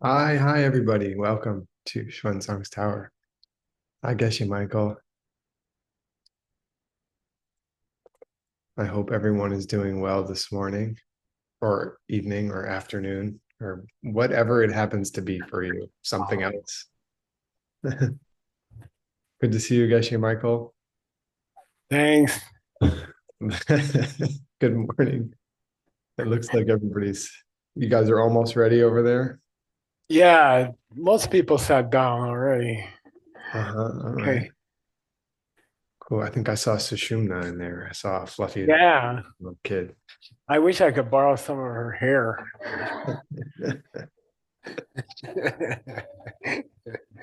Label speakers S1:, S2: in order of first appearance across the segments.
S1: Hi, everybody. Welcome to Xuanzang's Tower. Hi, Geshe Michael. I hope everyone is doing well this morning or evening or afternoon or whatever it happens to be for you. Something else. Good to see you, Geshe Michael.
S2: Thanks.
S1: Good morning. It looks like you guys are almost ready over there.
S2: Yeah, most people sat down already.
S1: Uh-huh. All right.
S2: Okay.
S1: Cool. I think I saw Sushumna in there. I saw a fluffy
S2: Yeah,
S1: little kid.
S2: I wish I could borrow some of her hair.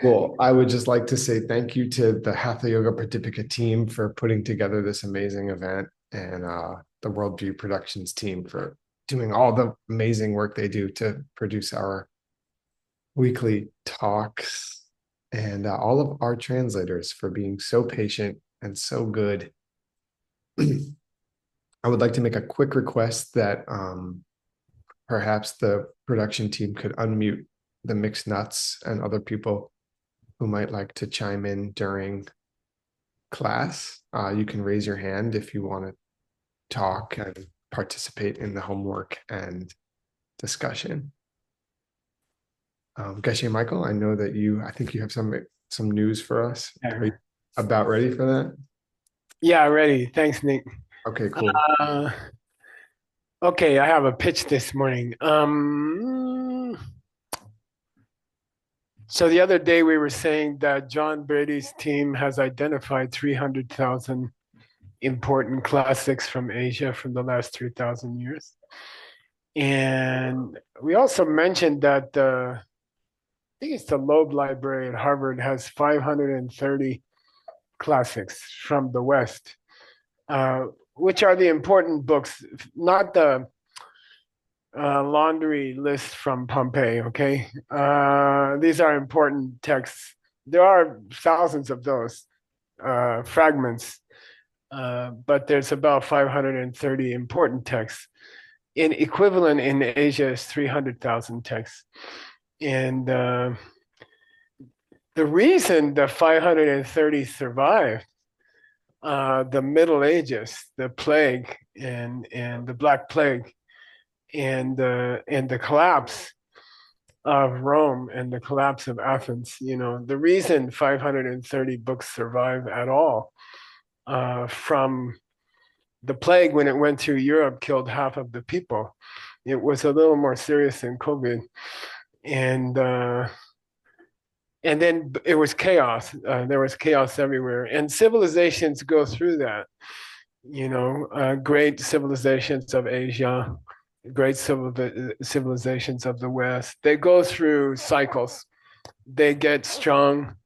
S1: Well, I would just like to say thank you to the Hatha Yoga Pradipika team for putting together this amazing event and the Worldview Productions team for doing all the amazing work they do to produce our weekly talks and all of our translators for being so patient and so good. I would like to make a quick request that perhaps the production team could unmute the mixed nuts and other people who might like to chime in during class. You can raise your hand if you want to talk and participate in the homework and discussion. Geshe Michael, I know that I think you have some news for us. Are you about ready for that?
S2: Yeah, ready. Thanks, Nick.
S1: Okay, cool.
S2: Uh, okay, I have a pitch this morning. So the other day we were saying that John Brady's team has identified 300,000 important classics from Asia from the last 3,000 years. And we also mentioned that I think it's the Loeb Library at Harvard has 530 classics from the West, uh, which are the important books, not the laundry list from Pompeii. Okay, these are important texts. There are thousands of those fragments, but there's about 530 important texts. In equivalent in Asia is 300,000 texts, and the reason the 530 survived the Middle Ages, the plague and the Black Plague, and the collapse of Rome and the collapse of Athens. You know, the reason 530 books survive at all from the plague when it went through Europe killed half of the people. It was a little more serious than COVID, and uh, and then it was chaos. There was chaos everywhere, and civilizations go through that. You know, great civilizations of Asia, great civilizations of the West. They go through cycles. They get strong.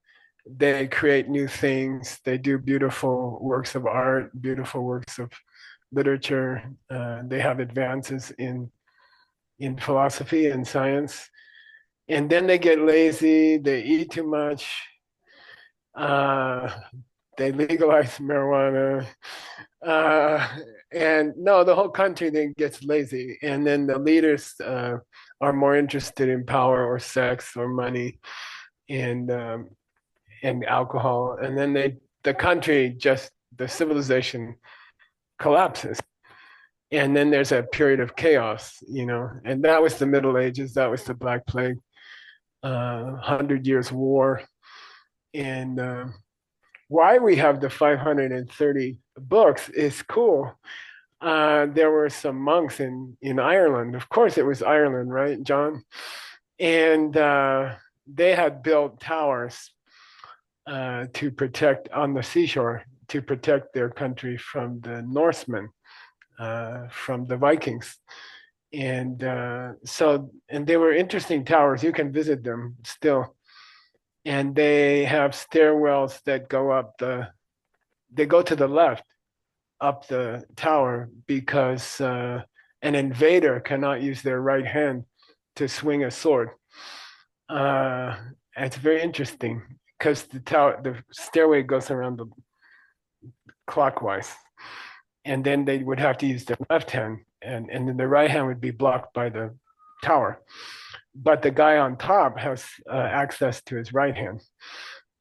S2: They create new things. They do beautiful works of art, beautiful works of literature. They have advances in philosophy and science, and then they get lazy. They eat too much. Uh, they legalize marijuana. Uh, and no, the whole country then gets lazy, and then the leaders are more interested in power or sex or money and um, and alcohol, and then the country just the civilization collapses, and then there's a period of chaos, you know, and that was the Middle Ages, that was the Black Plague, 100 Years War, and why we have the 530 books is cool. There were some monks in Ireland. Of course, it was Ireland, right, John? And they had built towers to protect on the seashore to protect their country from the Norsemen, from the Vikings. And they were interesting towers. You can visit them still. And they have stairwells that go up they go to the left up the tower because an invader cannot use their right hand to swing a sword. Uh, it's very interesting because the stairway goes around the clockwise, and then they would have to use their left hand, and then the right hand would be blocked by the tower, but the guy on top has access to his right hand.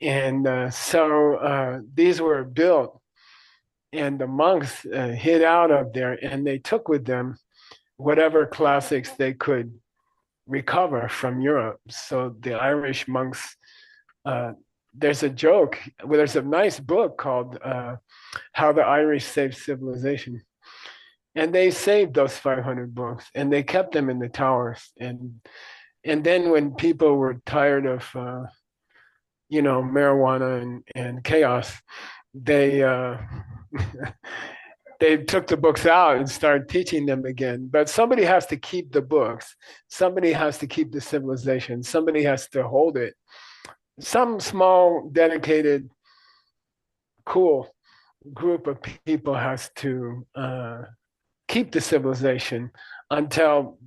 S2: And so these were built, and the monks hid out of there, and they took with them whatever classics they could recover from Europe. So the Irish monks, there's a joke, well, there's a nice book called How the Irish Saved Civilization. And they saved those 500 books and they kept them in the towers. And then when people were tired of, marijuana and chaos, they they took the books out and started teaching them again. But somebody has to keep the books. Somebody has to keep the civilization. Somebody has to hold it. Some small, dedicated, cool group of people has to keep the civilization until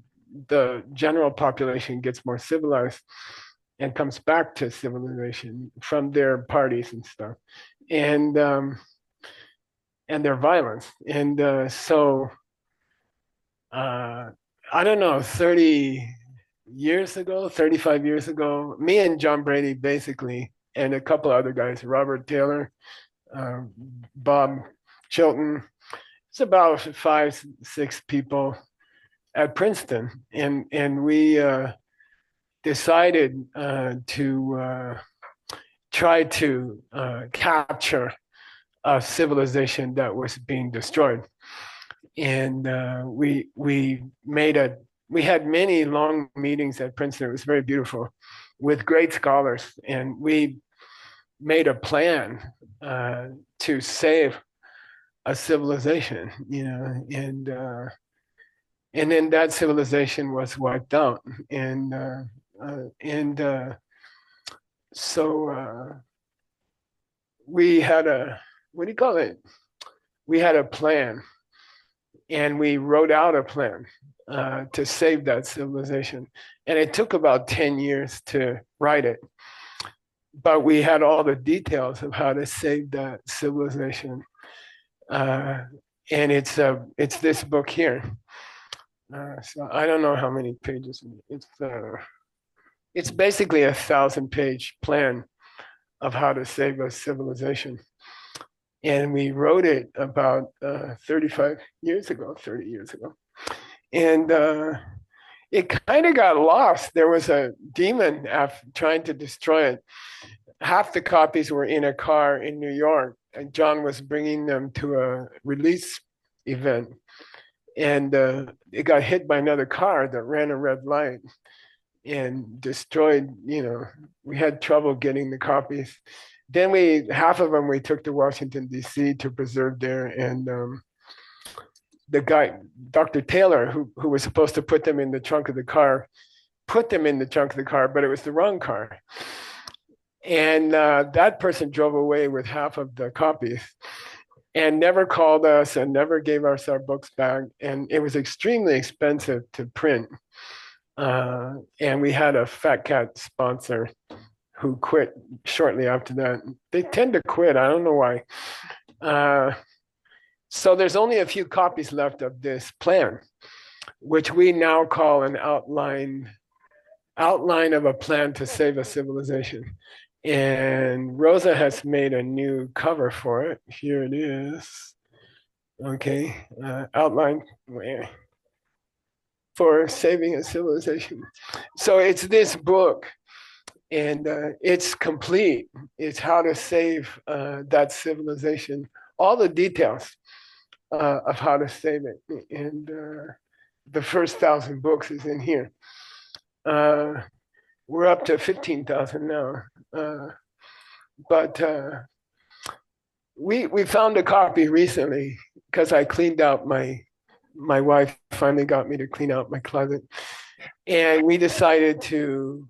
S2: the general population gets more civilized and comes back to civilization from their parties and stuff. And their violence. And so I don't know, 30 years ago, 35 years ago, me and John Brady basically, and a couple other guys, Robert Taylor, Bob Chilton, it's about 5, 6 people at Princeton. And we decided to try to capture a civilization that was being destroyed. And we had many long meetings at Princeton. It was very beautiful with great scholars. And we made a plan to save a civilization, and then that civilization was wiped out. And so we had what do you call it? We had a plan, and we wrote out a plan to save that civilization. And it took about 10 years to write it. But we had all the details of how to save that civilization. And it's this book here. So I don't know how many pages. It's basically a 1,000-page plan of how to save a civilization. And we wrote it about 30 years ago. And it kind of got lost. There was a demon trying to destroy it. Half the copies were in a car in New York, and John was bringing them to a release event. And it got hit by another car that ran a red light and destroyed, we had trouble getting the copies. Then half of them we took to Washington, D.C. to preserve there. And the guy, Dr. Taylor, who was supposed to put them in the trunk of the car, put them in the trunk of the car, but it was the wrong car. And that person drove away with half of the copies and never called us and never gave us our books back. And it was extremely expensive to print. And we had a Fat Cat sponsor who quit shortly after that. They tend to quit. I don't know why. So there's only a few copies left of this plan, which we now call an outline of a plan to save a civilization. And Rosa has made a new cover for it. Here it is. Okay, outline for saving a civilization. So it's this book, and it's complete. It's how to save that civilization, all the details of how to save it. And the first 1,000 books is in here. We're up to 15,000 now. But we found a copy recently because I cleaned out my wife finally got me to clean out my closet. And we decided to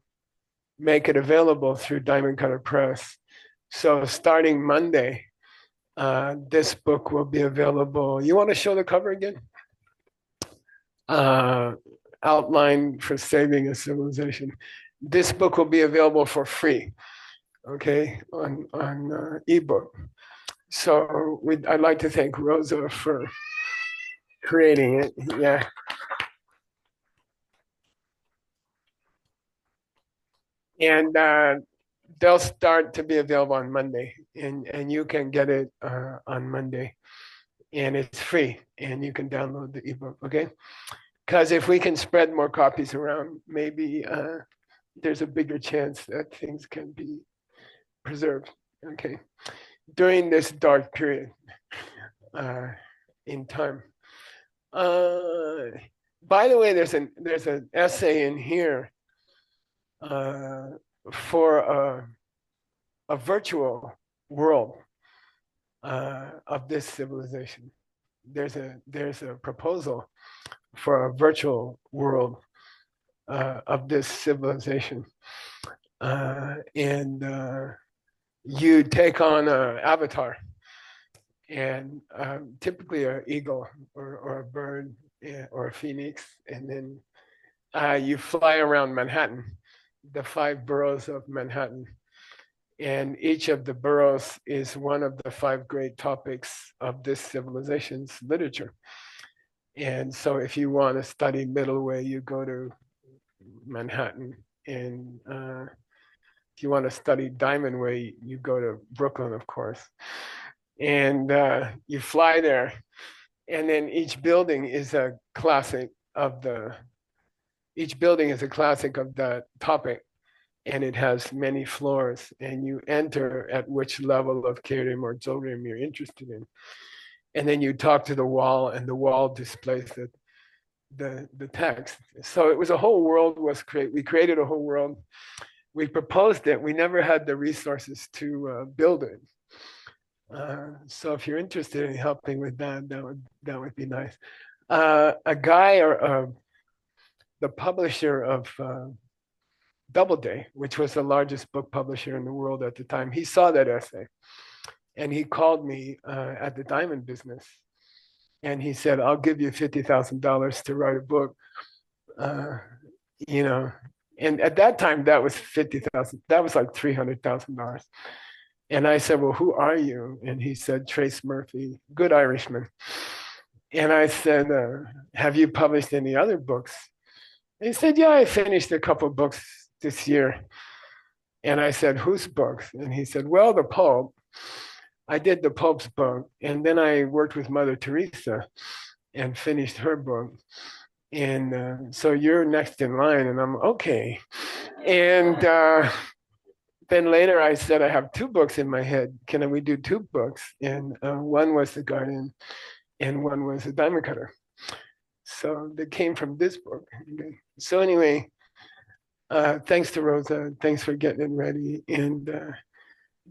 S2: make it available through Diamond Cutter Press. So starting Monday, this book will be available. You want to show the cover again? Outline for Saving a Civilization. This book will be available for free, okay, on ebook. So I'd like to thank Rosa for creating it. Yeah. And they'll start to be available on Monday, and you can get it on Monday, and it's free, and you can download the ebook. Okay, because if we can spread more copies around, maybe there's a bigger chance that things can be preserved. Okay, during this dark period in time. By the way, there's an essay in here for a virtual world of this civilization. There's a proposal for a virtual world of this civilization, and you take on an avatar, and typically an eagle or a bird or a phoenix, and then you fly around Manhattan, the 5 boroughs of Manhattan. And each of the boroughs is one of the 5 great topics of this civilization's literature. And so if you want to study middle way, you go to Manhattan. And if you want to study Diamond Way, you go to Brooklyn, of course. And you fly there. And then each building is a classic of the topic, and it has many floors, and you enter at which level of Kirim or Dzogrim you're interested in. And then you talk to the wall, and the wall displays the text. So it was a whole world was created. We created a whole world. We proposed it. We never had the resources to build it. So if you're interested in helping with that, that would be nice. A guy or the publisher of Doubleday, which was the largest book publisher in the world at the time, he saw that essay, and he called me at the diamond business, and he said, "I'll give you $50,000 to write a book." You know, and at that time that was 50,000. That was like $300,000. And I said, "Well, who are you?" And he said, "Trace Murphy, good Irishman." And I said, "Have you published any other books?" And he said, "Yeah, I finished a couple of books this year." And I said, "Whose books?" And he said, "Well, the Pope. I did the Pope's book, and then I worked with Mother Teresa and finished her book. And so you're next in line." And I'm okay. And then later I said, "I have 2 books in my head. Can we do 2 books?" And one was The Guardian, and one was The Diamond Cutter. So they came from this book. So anyway, thanks to Rosa. Thanks for getting it ready. And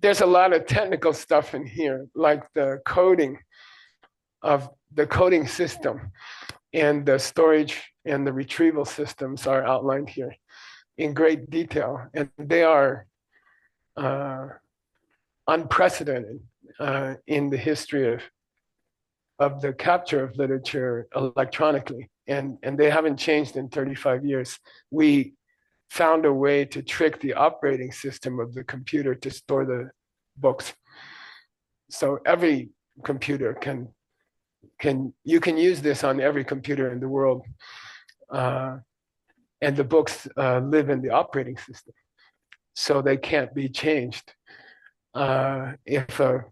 S2: there's a lot of technical stuff in here, like the coding system, and the storage and the retrieval systems are outlined here in great detail. And they are unprecedented in the history of the capture of literature electronically. And they haven't changed in 35 years. We found a way to trick the operating system of the computer to store the books. So every computer you can use this on every computer in the world. And the books live in the operating system, so they can't be changed. If a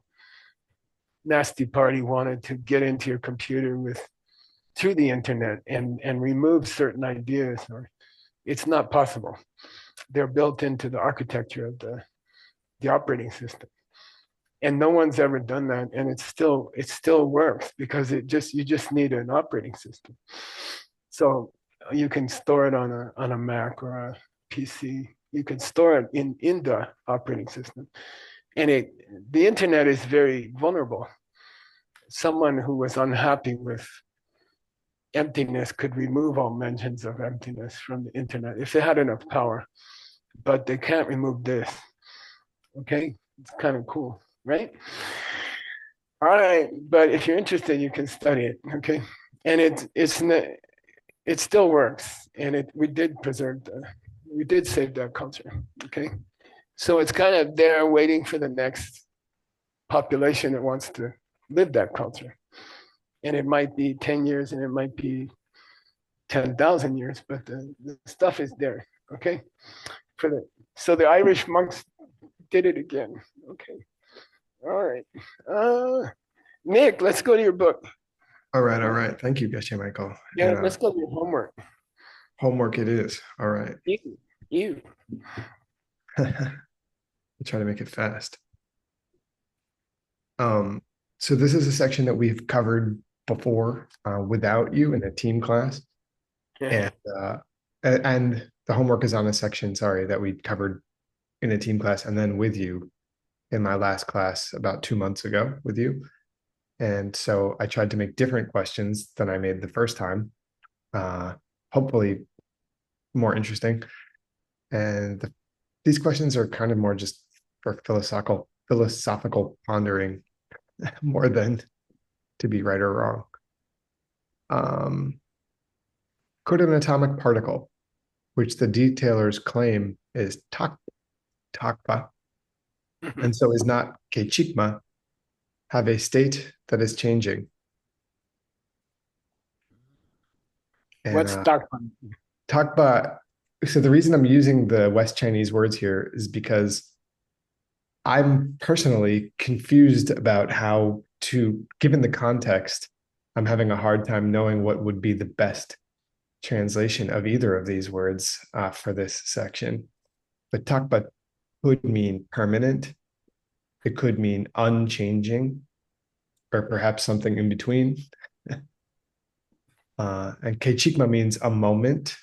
S2: nasty party wanted to get into your computer through the internet and remove certain ideas, or it's not possible. They're built into the architecture of the operating system, and no one's ever done that. And it still works because you just need an operating system. So you can store it on a Mac or a PC. You can store it in the operating system. And the internet is very vulnerable. Someone who was unhappy with emptiness could remove all mentions of emptiness from the internet if they had enough power, but they can't remove this. Okay, it's kind of cool, right? All right, but if you're interested, you can study it. Okay, and it still works, and we did save that culture. Okay, so it's kind of there waiting for the next population that wants to live that culture. And it might be 10 years and it might be 10,000 years, but the stuff is there. Okay. for the so the Irish monks did it again. Okay. All right. Nick, let's go to your book.
S1: All right, all right. Thank you, Geshe Michael.
S2: Yeah,
S1: And
S2: let's go to your homework.
S1: homework it is. All right.
S2: You.
S1: I'll try to make it fast. Um, so this is a section that we've covered before without you in a team class,
S2: Yeah.
S1: and and the homework is on a section, sorry, that we covered in a team class and then with you in my last class about 2 months ago with you. And so I tried to make different questions than I made the first time, hopefully more interesting. And these questions are kind of more just for philosophical pondering more than to be right or wrong. Um, could an atomic particle, which the detailers claim is takpa, and so is not kechikma, have a state that is changing? And
S2: What's dark?
S1: takpa, so the reason I'm using the West Chinese words here is because I'm personally confused about how to, given the context, I'm having a hard time knowing what would be the best translation of either of these words for this section. But takpa could mean permanent, it could mean unchanging, or perhaps something in between. And keichikma means a moment,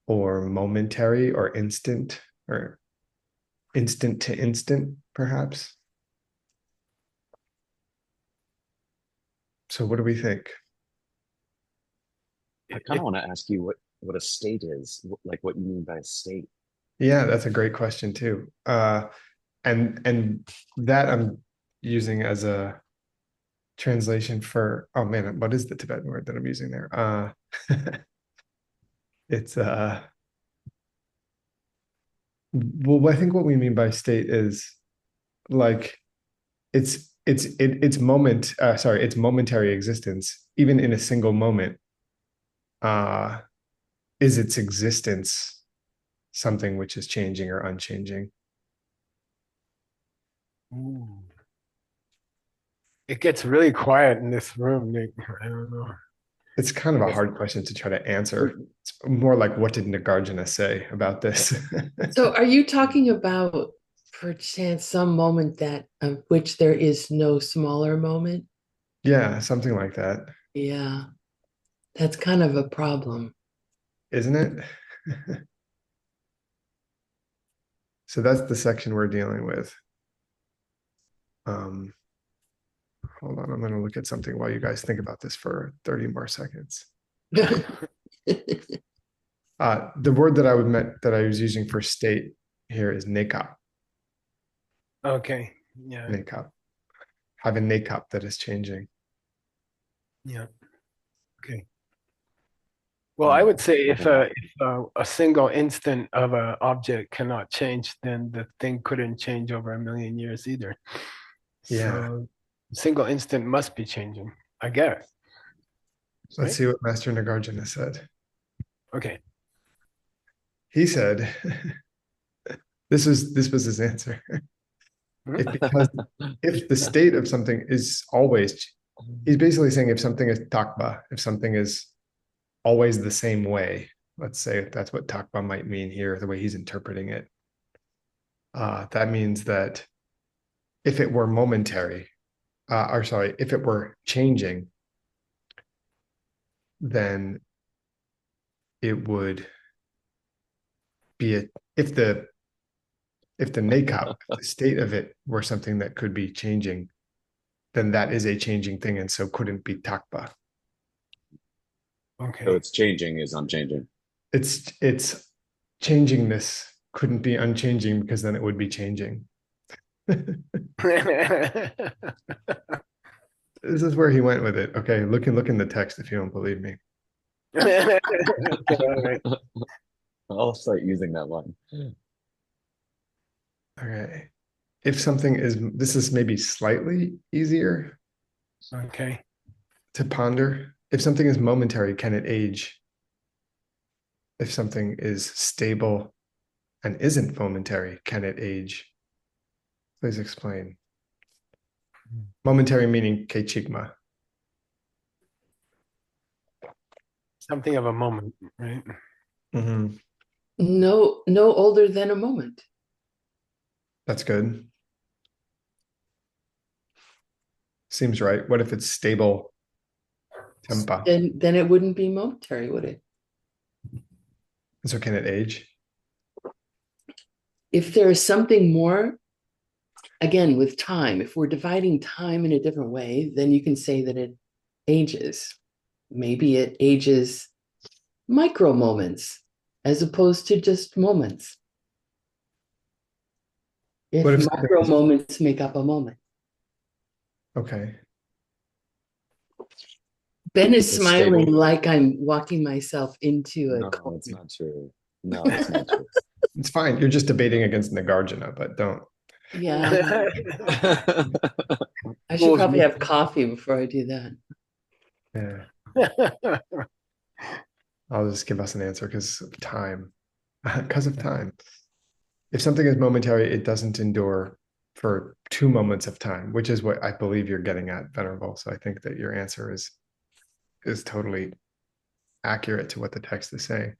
S1: or momentary, or instant, or instant to instant, perhaps. So, what do we think?
S3: I kind of want to ask you what a state is, like what you mean by a state.
S1: Yeah, that's a great question too. And that I'm using as a translation for, oh man, what is the Tibetan word that I'm using there? It's well, I think what we mean by state is like it's momentary existence, even in a single moment. Uh, is its existence something which is changing or unchanging?
S2: Ooh. It gets really quiet in this room, Nick. I don't know.
S1: It's kind of
S3: I
S1: a
S3: guess
S1: hard question to try to answer. It's more like, what did Nagarjuna say about this?
S4: So are you talking about perchance some moment that of which there is no smaller moment?
S1: Yeah, something like that,
S4: Yeah, that's kind of a problem.
S1: isn't it? So that's the section we're dealing with. Um, hold on, I'm going to look at something while you guys think about this for 30 more seconds. The word that I was using for state here is nekap.
S2: Okay. Yeah.
S1: Nekap. Have a nekap that is changing.
S2: Yeah. Okay. Well, I would say if a single instant of an object cannot change, then the thing couldn't change over a million years either.
S1: Yeah.
S2: So, single instant must be changing, I guess.
S1: Let's
S2: Right?
S1: see what Master Nagarjuna said.
S2: Okay.
S1: He said, this was his answer. Because if the state of something is always, he's basically saying if something is takba, if something is always the same way, let's say that's what takba might mean here, the way he's interpreting it. That means that if it were momentary, or sorry, if it were changing, then it would be if the nakab, if the state of it were something that could be changing, then that is a changing thing and so couldn't be takba.
S2: Okay.
S3: So it's changing is unchanging.
S1: It's changingness couldn't be unchanging because then it would be changing. This is where he went with it. Okay, look in the text if you don't believe me.
S2: Okay, all right.
S3: I'll start using that line.
S1: Okay. If something is, this is maybe slightly easier
S2: Okay.
S1: to ponder. If something is momentary, can it age? If something is stable and isn't momentary, can it age? Please explain. Momentary meaning kechigma.
S2: Something of a moment, right?
S1: Mm-hmm.
S4: No, no older than a moment.
S1: That's good. Seems right. What if it's stable tempa?
S4: Then it wouldn't be momentary, would it?
S1: So can it age?
S4: If there is something more, again, with time, if we're dividing time in a different way, then you can say that it ages. Maybe it ages micro moments as opposed to just moments. If
S1: What if
S4: micro moments make up a moment.
S1: Okay.
S4: Ben is
S3: It's
S4: smiling
S3: stable.
S4: like I'm walking myself into a
S3: No,
S4: corner.
S3: it's not true. No, it's not true.
S1: It's fine. You're just debating against Nagarjuna, but don't.
S4: Yeah, I should
S2: Fools
S4: probably
S2: me.
S4: have coffee before I do that.
S1: Yeah. I'll just give us an answer because of time. Because of time. If something is momentary, it doesn't endure for 2 moments of time, which is what I believe you're getting at, Venerable. So I think that your answer is totally accurate to what the text is saying.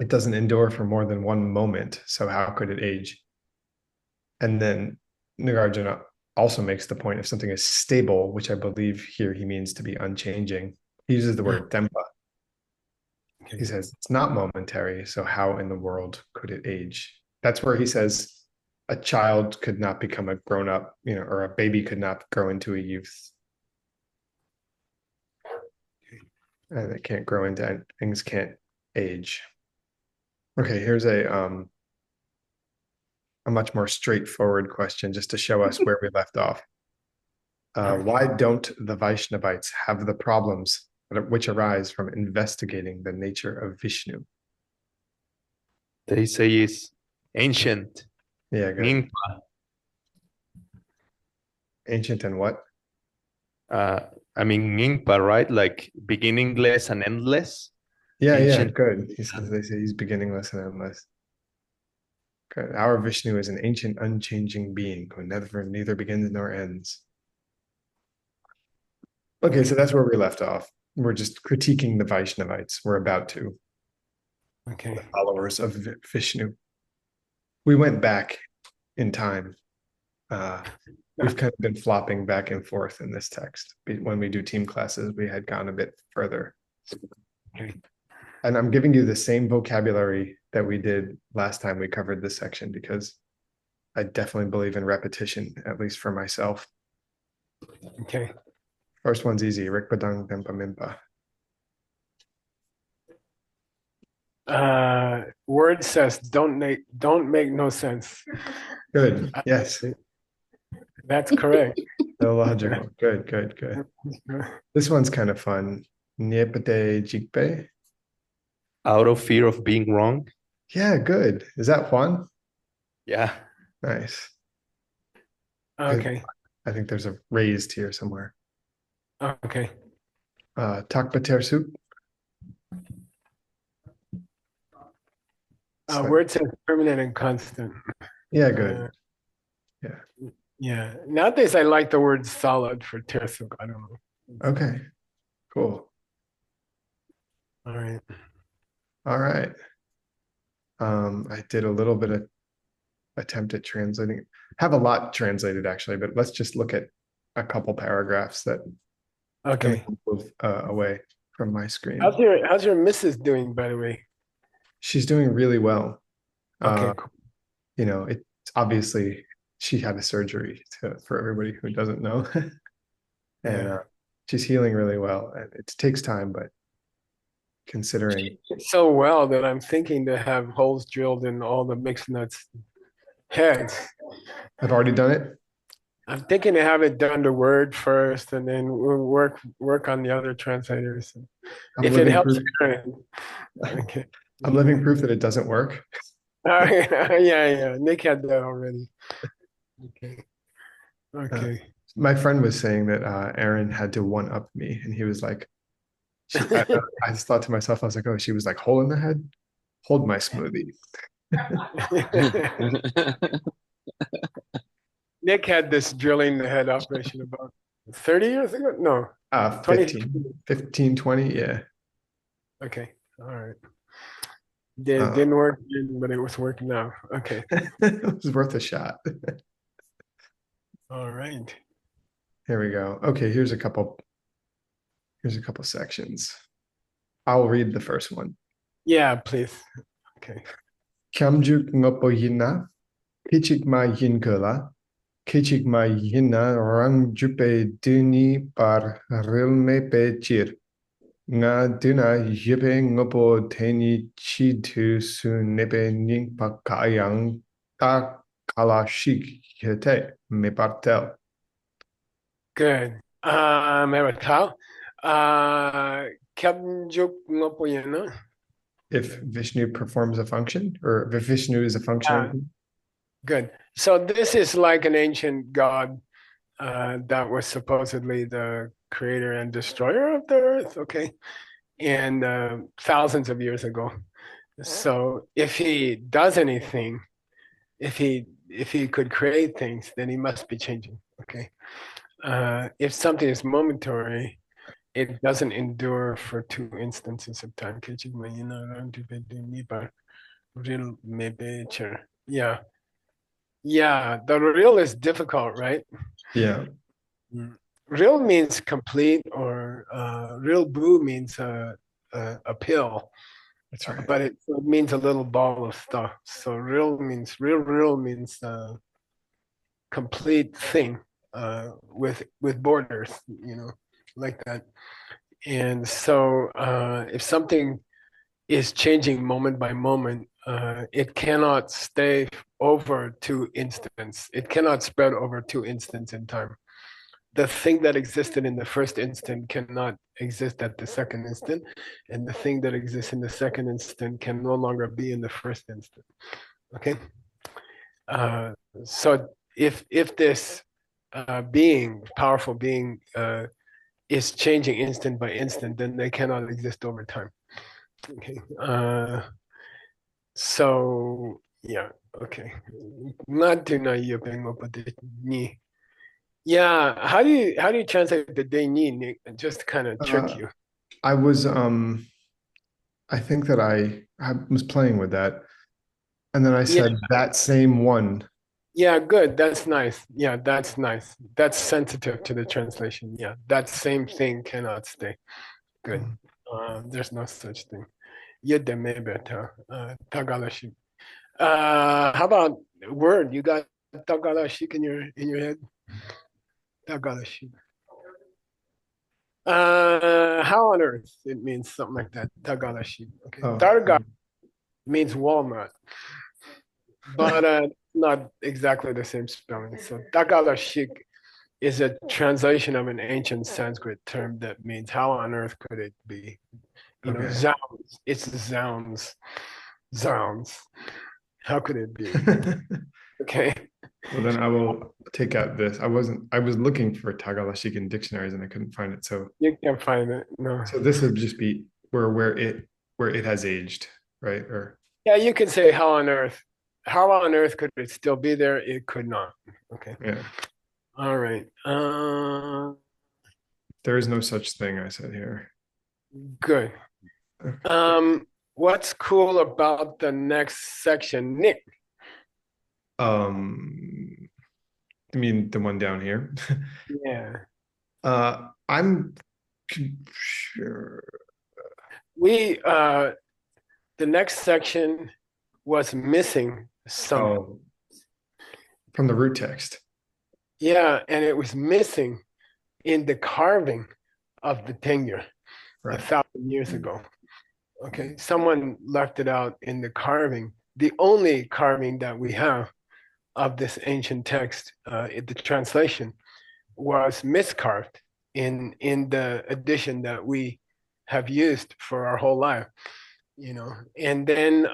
S1: It doesn't endure for more than 1 moment, so how could it age? And then Nagarjuna also makes the point if something is stable, which I believe here he means to be unchanging, he uses the word tempa. He says it's not momentary, so how in the world could it age? That's where he says a child could not become a grown-up, or a baby could not grow into a youth. And it can't grow into, things can't age. Okay, here's a much more straightforward question just to show us where we left off. Why don't the Vaishnavites have the problems which arise from investigating the nature of Vishnu?
S5: They say it's ancient.
S1: Yeah, good.
S5: Nyingma.
S1: Ancient and what?
S5: I mean, Nyingma, right? Like beginningless and endless.
S1: Yeah,
S5: Ancient.
S1: good. They say he's beginningless and endless. Good. Our Vishnu is an ancient, unchanging being who neither begins nor ends. Okay, so that's where we left off. We're just critiquing the Vaishnavites. We're about to.
S2: Okay.
S1: The followers of Vishnu. We went back in time. We've kind of been flopping back and forth in this text. When we do team classes, we had gone a bit further.
S2: Okay.
S1: And I'm giving you the same vocabulary that we did last time we covered this section because I definitely believe in repetition, at least for myself.
S2: Okay.
S1: First one's easy. Rikpadang Dempa Mimpa.
S2: Word says don't make no sense.
S1: Good. Yes.
S2: That's correct.
S1: Illogical. Good. This one's kind of fun. Niepate Jikpe.
S5: Out of fear of being wrong.
S1: Yeah, good. Is that Juan?
S5: Yeah.
S1: Nice.
S2: Okay.
S1: I think there's a raised here somewhere.
S2: Okay.
S1: Takpater soup.
S2: Word says permanent and constant.
S1: Yeah, good.
S2: Yeah. Nowadays, I like the word solid for tersuk. I don't know.
S1: Okay. Cool.
S2: All right.
S1: All right. I did a little bit of attempt at translating. Have a lot translated actually, but let's just look at a couple paragraphs that
S2: Okay.
S1: move away from my screen.
S2: How's your missus doing, by the way?
S1: She's doing really well.
S2: Okay. Cool.
S1: It's obviously she had a surgery for everybody who doesn't know. And she's healing really well. And it takes time, but considering
S2: So well that I'm thinking to have holes drilled in all the mixed nuts heads.
S1: I've already done it.
S2: I'm thinking to have it done to Word first, and then we'll work on the other translators. If it helps, okay.
S1: I'm living proof that it doesn't work.
S2: Yeah. Nick had that already. Okay.
S1: My friend was saying that Aaron had to one up me, and he was like, I just thought to myself, I was like, oh, she was like, hole in the head, hold my smoothie.
S2: Nick had this drilling the head operation about 30 years ago. No,
S1: 15, 20, yeah.
S2: Okay, all right. Didn't work, but it was working now. Okay.
S1: It was worth a shot.
S2: All right.
S1: Here we go. Okay, here's a couple sections. I'll read the first one.
S2: Yeah, please. Okay.
S1: Kyamjuk ngopo yina, kichik ma yin kula, kichik ma yina rang jupe duni par rilme pe chir. Nga duna yipe ngopo teni chi tu su nepe ning pa kayang ta kalashik yete me partel.
S2: Good. Meritao. Kyabjuk ngopoyena.
S1: If Vishnu performs a function, or if Vishnu is a function.
S2: Good. So this is like an ancient god that was supposedly the creator and destroyer of the earth, okay? And thousands of years ago. So if he does anything, if he could create things, then he must be changing, okay? If something is momentary, it doesn't endure for 2 instances of time. Yeah. Yeah, the real is difficult, right?
S1: Yeah.
S2: Real means complete, or real boo means a pill.
S1: That's right.
S2: But it means a little ball of stuff. So real means a complete thing with borders, like that. And so if something is changing moment by moment, it cannot stay over 2 instants. It cannot spread over 2 instants in time. The thing that existed in the first instant cannot exist at the second instant, and the thing that exists in the second instant can no longer be in the first instant. Okay. So if this powerful being, is changing instant by instant, then they cannot exist over time. Okay. So yeah. Okay. Yeah. How do you translate the day ni, Nick? Just kind of trick you.
S1: I was I think that I was playing with that, and then I said that same one.
S2: Yeah, good. That's nice. Yeah, that's nice. That's sensitive to the translation. Yeah, that same thing cannot stay. Good. There's no such thing. Tagalashi. How about word? You got Tagalashik in your head? Tagalashi. How on earth? It means something like that. Tagalashi. Okay. Targa means walnut, but not exactly the same spelling. So Tagalashik is a translation of an ancient Sanskrit term that means how on earth could it be? Zounds. It's zounds. Zounds. How could it be? Okay.
S1: Well, then I will take out this. I was looking for Tagalashik in dictionaries and I couldn't find it. So
S2: you can't find it. No.
S1: So this would just be where it has aged, right? Or
S2: yeah, you can say how on earth could it still be there? It could not. Okay.
S1: Yeah.
S2: All right.
S1: There is no such thing, I said here.
S2: Good. What's cool about the next section, Nick?
S1: I mean the one down here.
S2: Yeah.
S1: I'm sure.
S2: The next section was missing some
S1: from the root text.
S2: Yeah, and it was missing in the carving of the tenure 1,000 years ago. Okay, someone left it out in the carving. The only carving that we have of this ancient text, the translation, was miscarved in the edition that we have used for our whole life. And then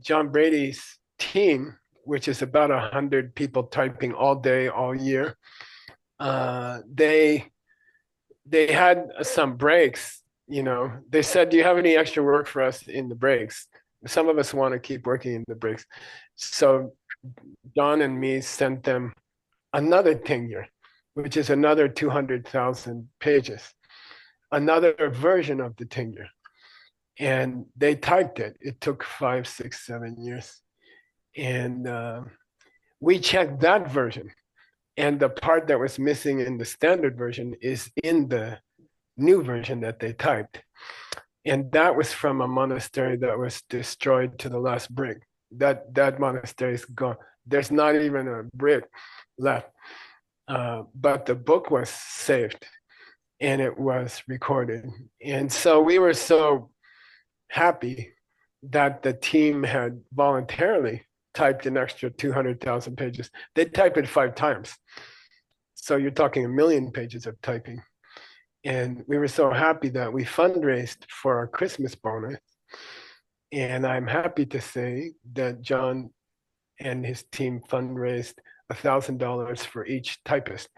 S2: John Brady's team, which is about 100 people typing all day, all year, they had some breaks. They said, do you have any extra work for us in the breaks? Some of us want to keep working in the bricks. So John and me sent them another tenure, which is another 200,000 pages, another version of the tenure. And they typed it. It took 5, 6, 7 years. And we checked that version. And the part that was missing in the standard version is in the new version that they typed. And that was from a monastery that was destroyed to the last brick. That monastery is gone. There's not even a brick left. But the book was saved and it was recorded. And so we were so happy that the team had voluntarily typed an extra 200,000 pages. They typed it 5 times. So you're talking 1 million pages of typing. And we were so happy that we fundraised for our Christmas bonus. And I'm happy to say that John and his team fundraised $1,000 for each typist,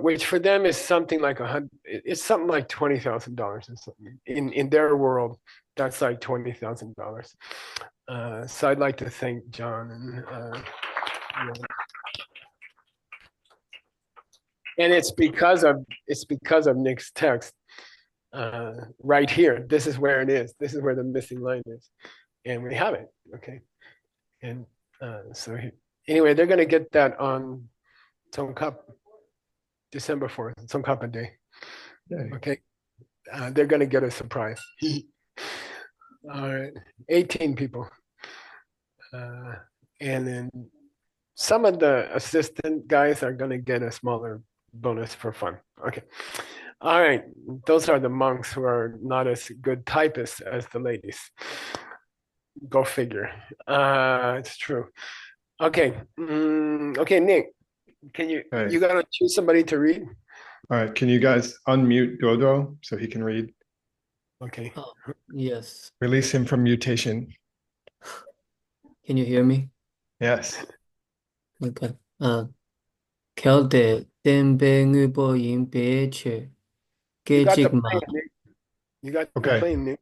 S2: which for them is something like it's something like $20,000 or something. In their world, that's like $20,000. So I'd like to thank John and it's because of Nick's text right here. This is where it is. This is where the missing line is, and we have it. Okay, and anyway, they're going to get that on Tsongkhap, December 4th, Tsongkhapa Day.
S1: Yay.
S2: Okay, they're going to get a surprise. All right, 18 people, and then some of the assistant guys are going to get a smaller bonus for fun. Okay. All right. Those are the monks who are not as good typists as the ladies. Go figure. It's true. Okay. Okay, Nick, can you gotta choose somebody to read?
S1: All right. Can you guys unmute Dodo so he can read?
S2: Okay.
S6: Yes.
S1: Release him from mutation.
S6: Can you hear me?
S1: Yes.
S6: Okay. Kelde tembe ngubo yimbe che.
S2: You got the
S6: Gejigma.
S2: plane, Nick. You got the
S1: Okay.
S2: plane, Nick.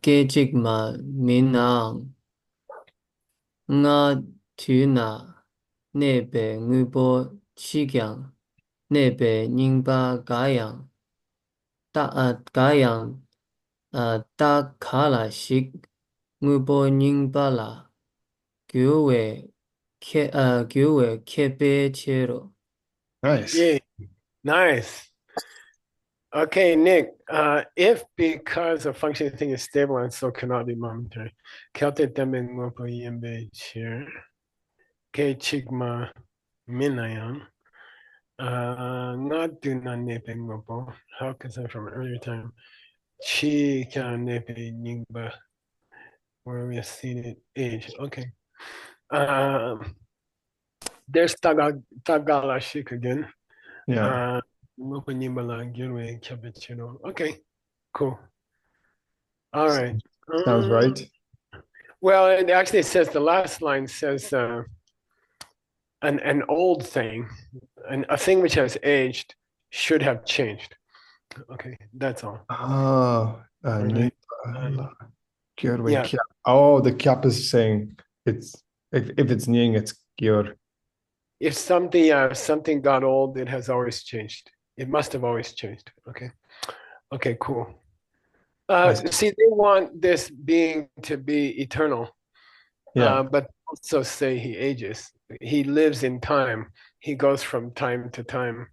S6: Gejigma minang. Nga tuna. Nebe ngubo chigyang. Nebe nyingba gayang. Gayang. Da kala shik. Ngubo nyingba la. Gyuwe kebe chero.
S1: Nice.
S2: Yay. Nice. Okay, Nick, if because a functioning thing is stable and so cannot be momentary, Kelte temen ngopo yembe cheer, ke chigma minayam, not do not nepe ngopo, how can I from an earlier time, chi can nepe nyingba, where we have seen it age. Okay. There's Tagalashik again.
S1: Yeah.
S2: Okay, cool. All right.
S1: Sounds right.
S2: Well, it actually says the last line says an old thing, a thing which has aged should have changed. Okay, that's all.
S1: Oh,
S2: Right. Yeah.
S1: Oh, the Kyap is saying it's if it's Nying, it's Gyur.
S2: If something got old, it has always changed. It must have always changed. Okay. Okay, cool. See, they want this being to be eternal.
S1: Yeah.
S2: But also say he ages. He lives in time. He goes from time to time,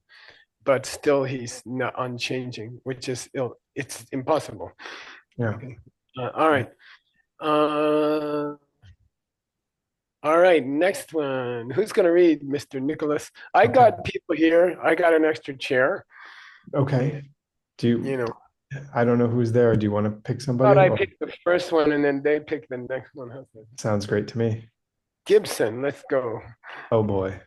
S2: but still he's not unchanging, which is it's impossible.
S1: Yeah.
S2: Okay. All right. All right, next one. Who's going to read, Mr. Nicholas? I got people here. I got an extra chair.
S1: Okay.
S2: You know,
S1: I don't know who's there. Do you want to pick somebody?
S2: thought I picked the first one and then they pick the next one. How's that?
S1: Sounds great to me.
S2: Gibson, let's go.
S1: Oh boy.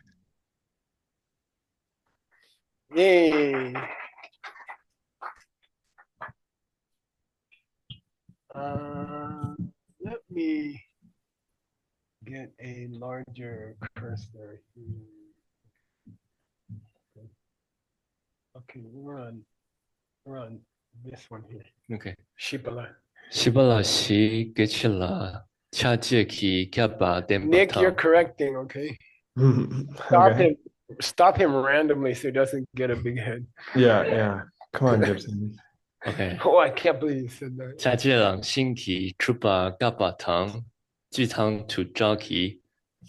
S2: Yay. Let me get a larger cursor here. Okay, we're on this one here.
S3: Okay.
S2: Shipala.
S5: Shibalashi Gechila Chajeki Kaba
S2: Nick, you're
S5: Dembata.
S2: correcting, okay? Stop
S1: Okay.
S2: him. Stop him randomly so he doesn't get a big head.
S1: Yeah. Come on, Gibson.
S5: Okay.
S2: Oh, I can't believe you said that.
S5: 차지랑 신기 trupa 까바탕 지탕 투자기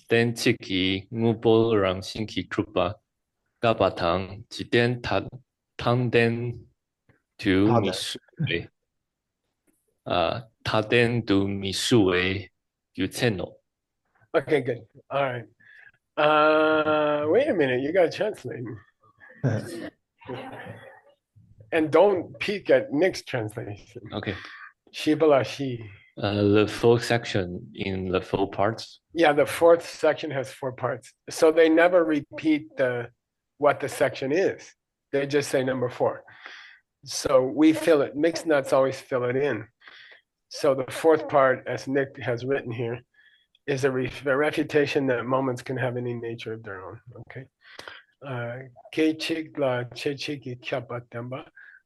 S5: 댄치기 무보랑 신기 trupa 까바탕 지댄 탕댄 두 미수웨 타댄 두 미수웨 유체노.
S2: Okay, good. All right. Wait a minute. You got to translate. And don't peek at Nick's translation.
S5: Okay.
S2: Shibalashi.
S5: The fourth section in the four parts.
S2: Yeah, the fourth section has 4 parts. So they never repeat what the section is. They just say number 4. So we fill it. Mixed nuts always fill it in. So the 4th part, as Nick has written here, is a refutation that moments can have any nature of their own. Okay.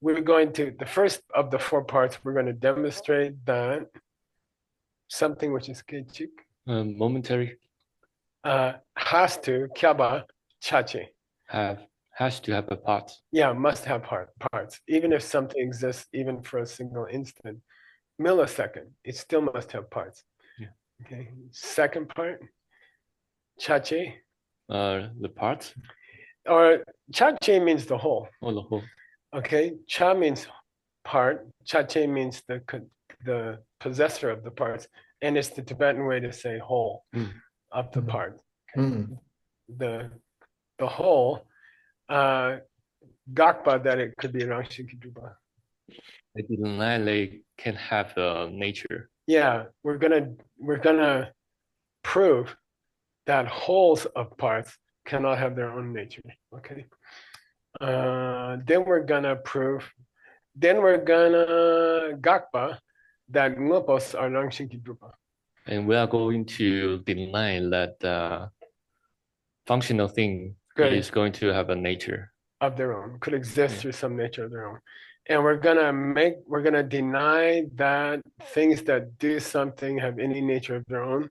S2: We're going to, the first of the 4 parts, we're going to demonstrate that something which is kechik
S5: Momentary
S2: has to kyaba chache.
S5: has to have a part.
S2: Yeah, must have parts. Even if something exists, even for a single instant, millisecond, it still must have parts.
S5: Yeah.
S2: Okay. Second part, chache.
S5: The part
S2: Or chache means the whole.
S5: or the whole.
S2: Okay. Cha means part. Chache means the possessor of the parts, and it's the Tibetan way to say whole of the part. Okay. The whole. Gakpa that it could be Rangshinkidruba.
S5: They deny they can have a nature.
S2: Yeah, we're gonna prove that wholes of parts cannot have their own nature. Okay. Then we're gonna Gakpa that ngopos are Rangshinkidruba.
S5: And we are going to deny that functional thing is going to have a nature
S2: of their own, could exist through some nature of their own. And we're gonna deny that things that do something have any nature of their own,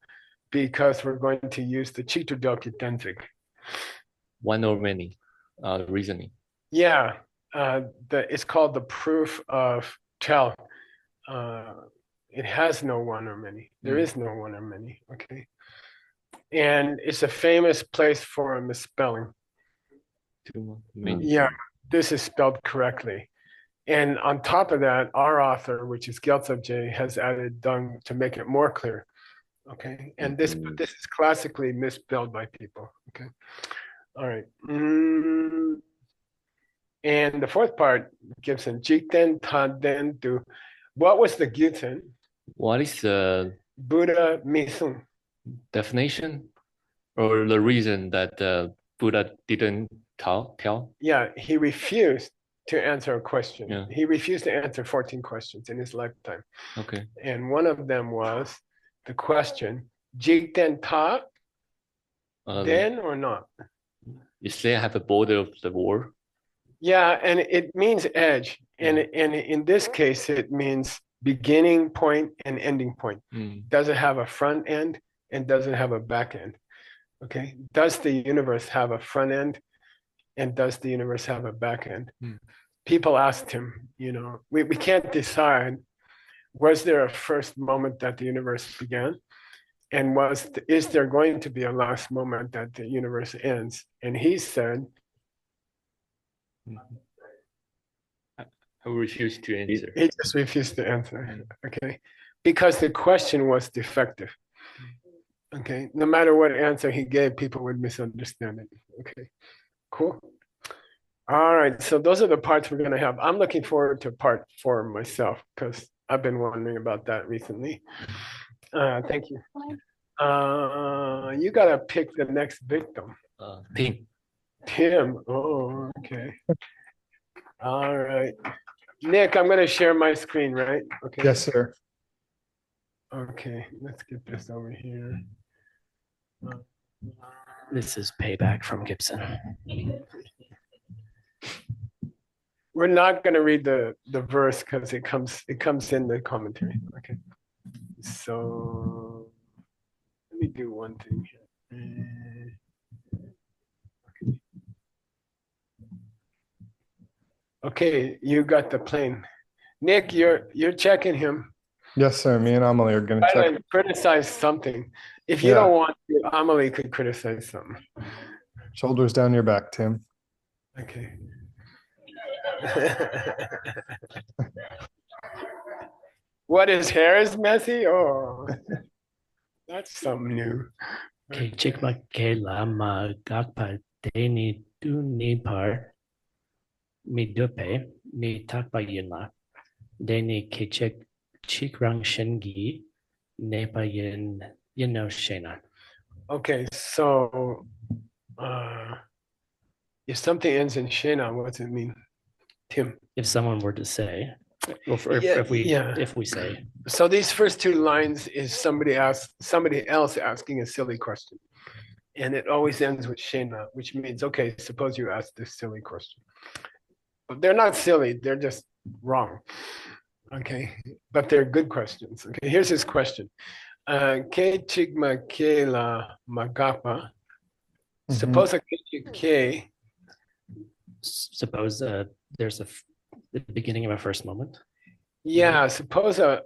S2: because we're going to use the Chitudoki Tenzik.
S5: One or many reasoning.
S2: Yeah, it's called the proof of tell. It has no one or many. There is no one or many. Okay. And it's a famous place for a misspelling. Yeah, this is spelled correctly. And on top of that, our author, which is Gyaltsab J, has added dung to make it more clear. Okay. And this is classically misspelled by people. Okay. All right. And the 4th part, Gibson, Jikten Taden Du. What was the Gyuten?
S5: What is the
S2: Buddha Misung
S5: definition or the reason that Buddha didn't tell?
S2: Yeah, he refused to answer a question.
S5: Yeah.
S2: He refused to answer 14 questions in his lifetime.
S5: Okay.
S2: And one of them was the question, Jikten Ta, then or not?
S5: Is they have a border of the war?
S2: Yeah, and it means edge. And in this case, it means beginning point and ending point. Does it have a front end and does it have a back end? Okay. Does the universe have a front end and does the universe have a back end? People asked him, we can't decide, was there a first moment that the universe began? And is there going to be a last moment that the universe ends? And he said,
S5: I refuse to answer.
S2: He just refused to answer. Okay. Because the question was defective. Okay. No matter what answer he gave, people would misunderstand it. Okay. Cool. All right. So those are the parts we're going to have. I'm looking forward to part 4 myself because I've been wondering about that recently. Thank you. You got to pick the next victim. Tim. Oh, okay. All right. Nick, I'm going to share my screen, right? Okay.
S1: Yes, sir.
S2: Okay, let's get this over here.
S7: This is payback from Gibson.
S2: We're not going to read the verse because it comes in the commentary. Okay. So let me do one thing here. Okay, you got the plane. Nick, you're checking him.
S1: Yes, sir. Me and Amelie are gonna check.
S2: Criticize something. If you don't want to, Amelie could criticize something.
S1: Shoulders down your back, Tim.
S2: Okay. What, his hair is messy? Oh, that's something new.
S7: Geshe Michael Roach Deni Dunipar Midupe Mi Takbayinla Deni Kechek Chikrang Shengi Nepayin Shena.
S2: Okay, so if something ends in Shena, what does it mean, Tim?
S7: If someone were to say, well, if we say.
S2: So these first two lines is somebody else asking a silly question. And it always ends with Shena, which means, okay, suppose you ask this silly question. But they're not silly, they're just wrong. Okay, but they're good questions. Okay, here's his question. Ke chigma ke la magapa. Suppose a ke.
S7: Suppose there's the beginning of a first moment.
S2: Yeah, suppose a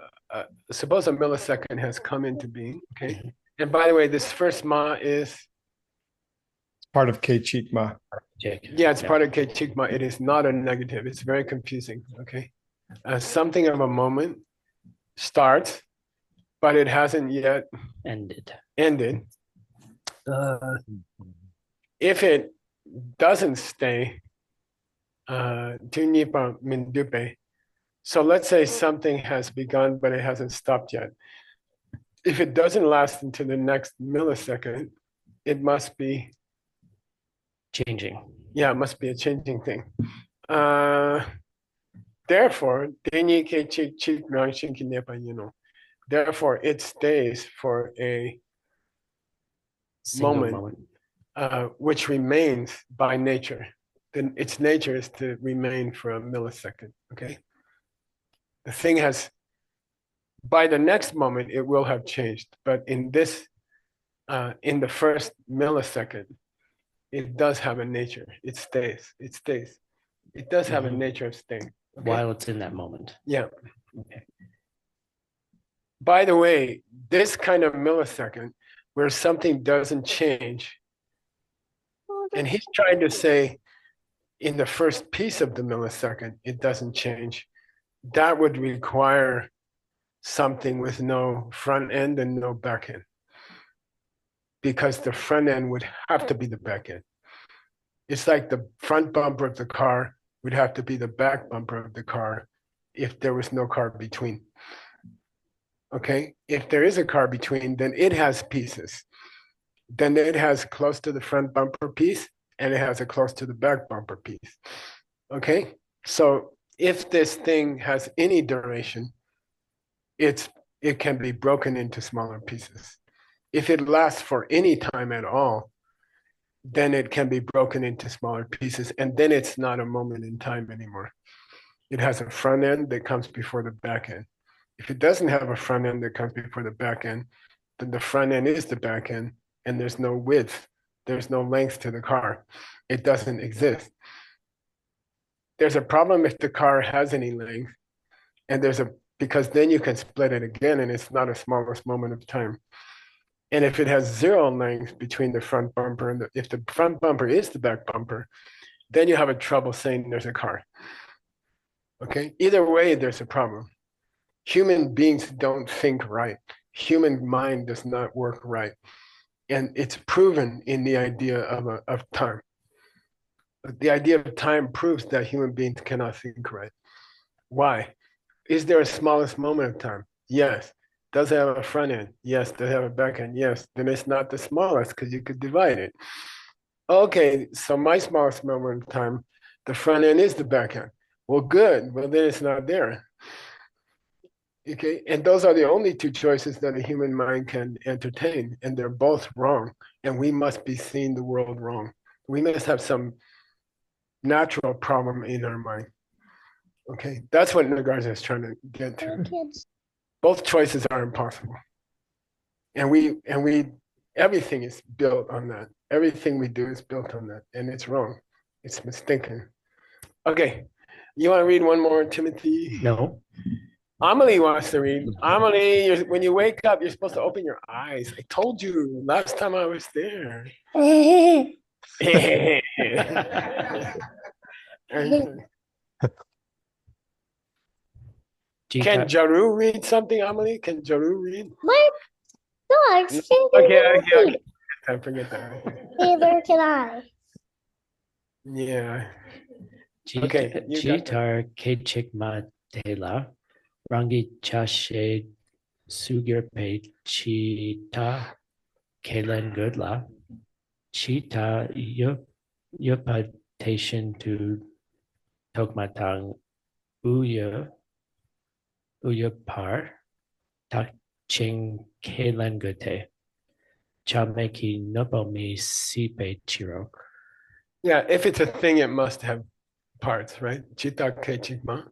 S2: millisecond has come into being. Okay, and by the way, this first ma is
S1: part of K Chikma.
S2: Yeah, it's part of K Chikma. It is not a negative. It's very confusing. Okay, something of a moment starts, but it hasn't yet
S7: ended.
S2: If it doesn't stay, tunipa mindupe. So let's say something has begun, but it hasn't stopped yet. If it doesn't last into the next millisecond, it must be
S7: changing.
S2: Yeah, it must be a changing thing. Therefore, therefore, it stays for a moment. Which remains by nature. Then its nature is to remain for a millisecond. Okay. The thing has, by the next moment, it will have changed. But in this, in the first millisecond, it does have a nature. It stays. It does have a nature of staying.
S7: Okay? While it's in that moment.
S2: Yeah. Okay. By the way, this kind of millisecond where something doesn't change, and he's trying to say in the first piece of the millisecond, it doesn't change. That would require something with no front end and no back end, because the front end would have to be the back end. It's like the front bumper of the car would have to be the back bumper of the car if there was no car between. Okay, if there is a car between, then it has pieces. Then it has close to the front bumper piece and it has a close to the back bumper piece. Okay, so if this thing has any duration, it can be broken into smaller pieces. If it lasts for any time at all, then it can be broken into smaller pieces, and then it's not a moment in time anymore. It has a front end that comes before the back end. If it doesn't have a front end that comes before the back end, then the front end is the back end, and there's no width, there's no length to the car. It doesn't exist. There's a problem if the car has any length, and because then you can split it again, and it's not a smallest moment of time. And if it has zero length between the front bumper and if the front bumper is the back bumper, then you have a trouble saying there's a car. Okay, either way, there's a problem. Human beings don't think right. Human mind does not work right. And it's proven in the idea of time. The idea of time proves that human beings cannot think right. Why? Is there a smallest moment of time? Yes. Does it have a front end? Yes. Does it have a back end? Yes. Then it's not the smallest because you could divide it. Okay, so my smallest moment of time, the front end is the back end. Well, good. Well, then it's not there. Okay, and those are the only two choices that a human mind can entertain, and they're both wrong. And we must be seeing the world wrong. We must have some natural problem in our mind. Okay, that's what Nagarjuna is trying to get to. Both choices are impossible. And we everything is built on that. Everything we do is built on that. And it's wrong. It's mistaken. Okay. You want to read one more, Timothy?
S7: No.
S2: Amelie wants to read. Amelie, when you wake up, you're supposed to open your eyes. I told you last time I was there. Can Jaru read something, Amelie? Can Jaru read?
S8: My dogs can
S2: Okay. I forget that.
S8: Neither can I.
S2: Yeah. Okay.
S7: Jitar Kechikma Tela Rangi Chashe Sugirpe Chita Kalen Goodla Chita Yupatation to Tokmatang Uya Par Tak Ching Kalen Gute Chameki Nobomi Sipe Chirok.
S2: Yeah, if it's a thing, it must have parts, right? Chita kechikma.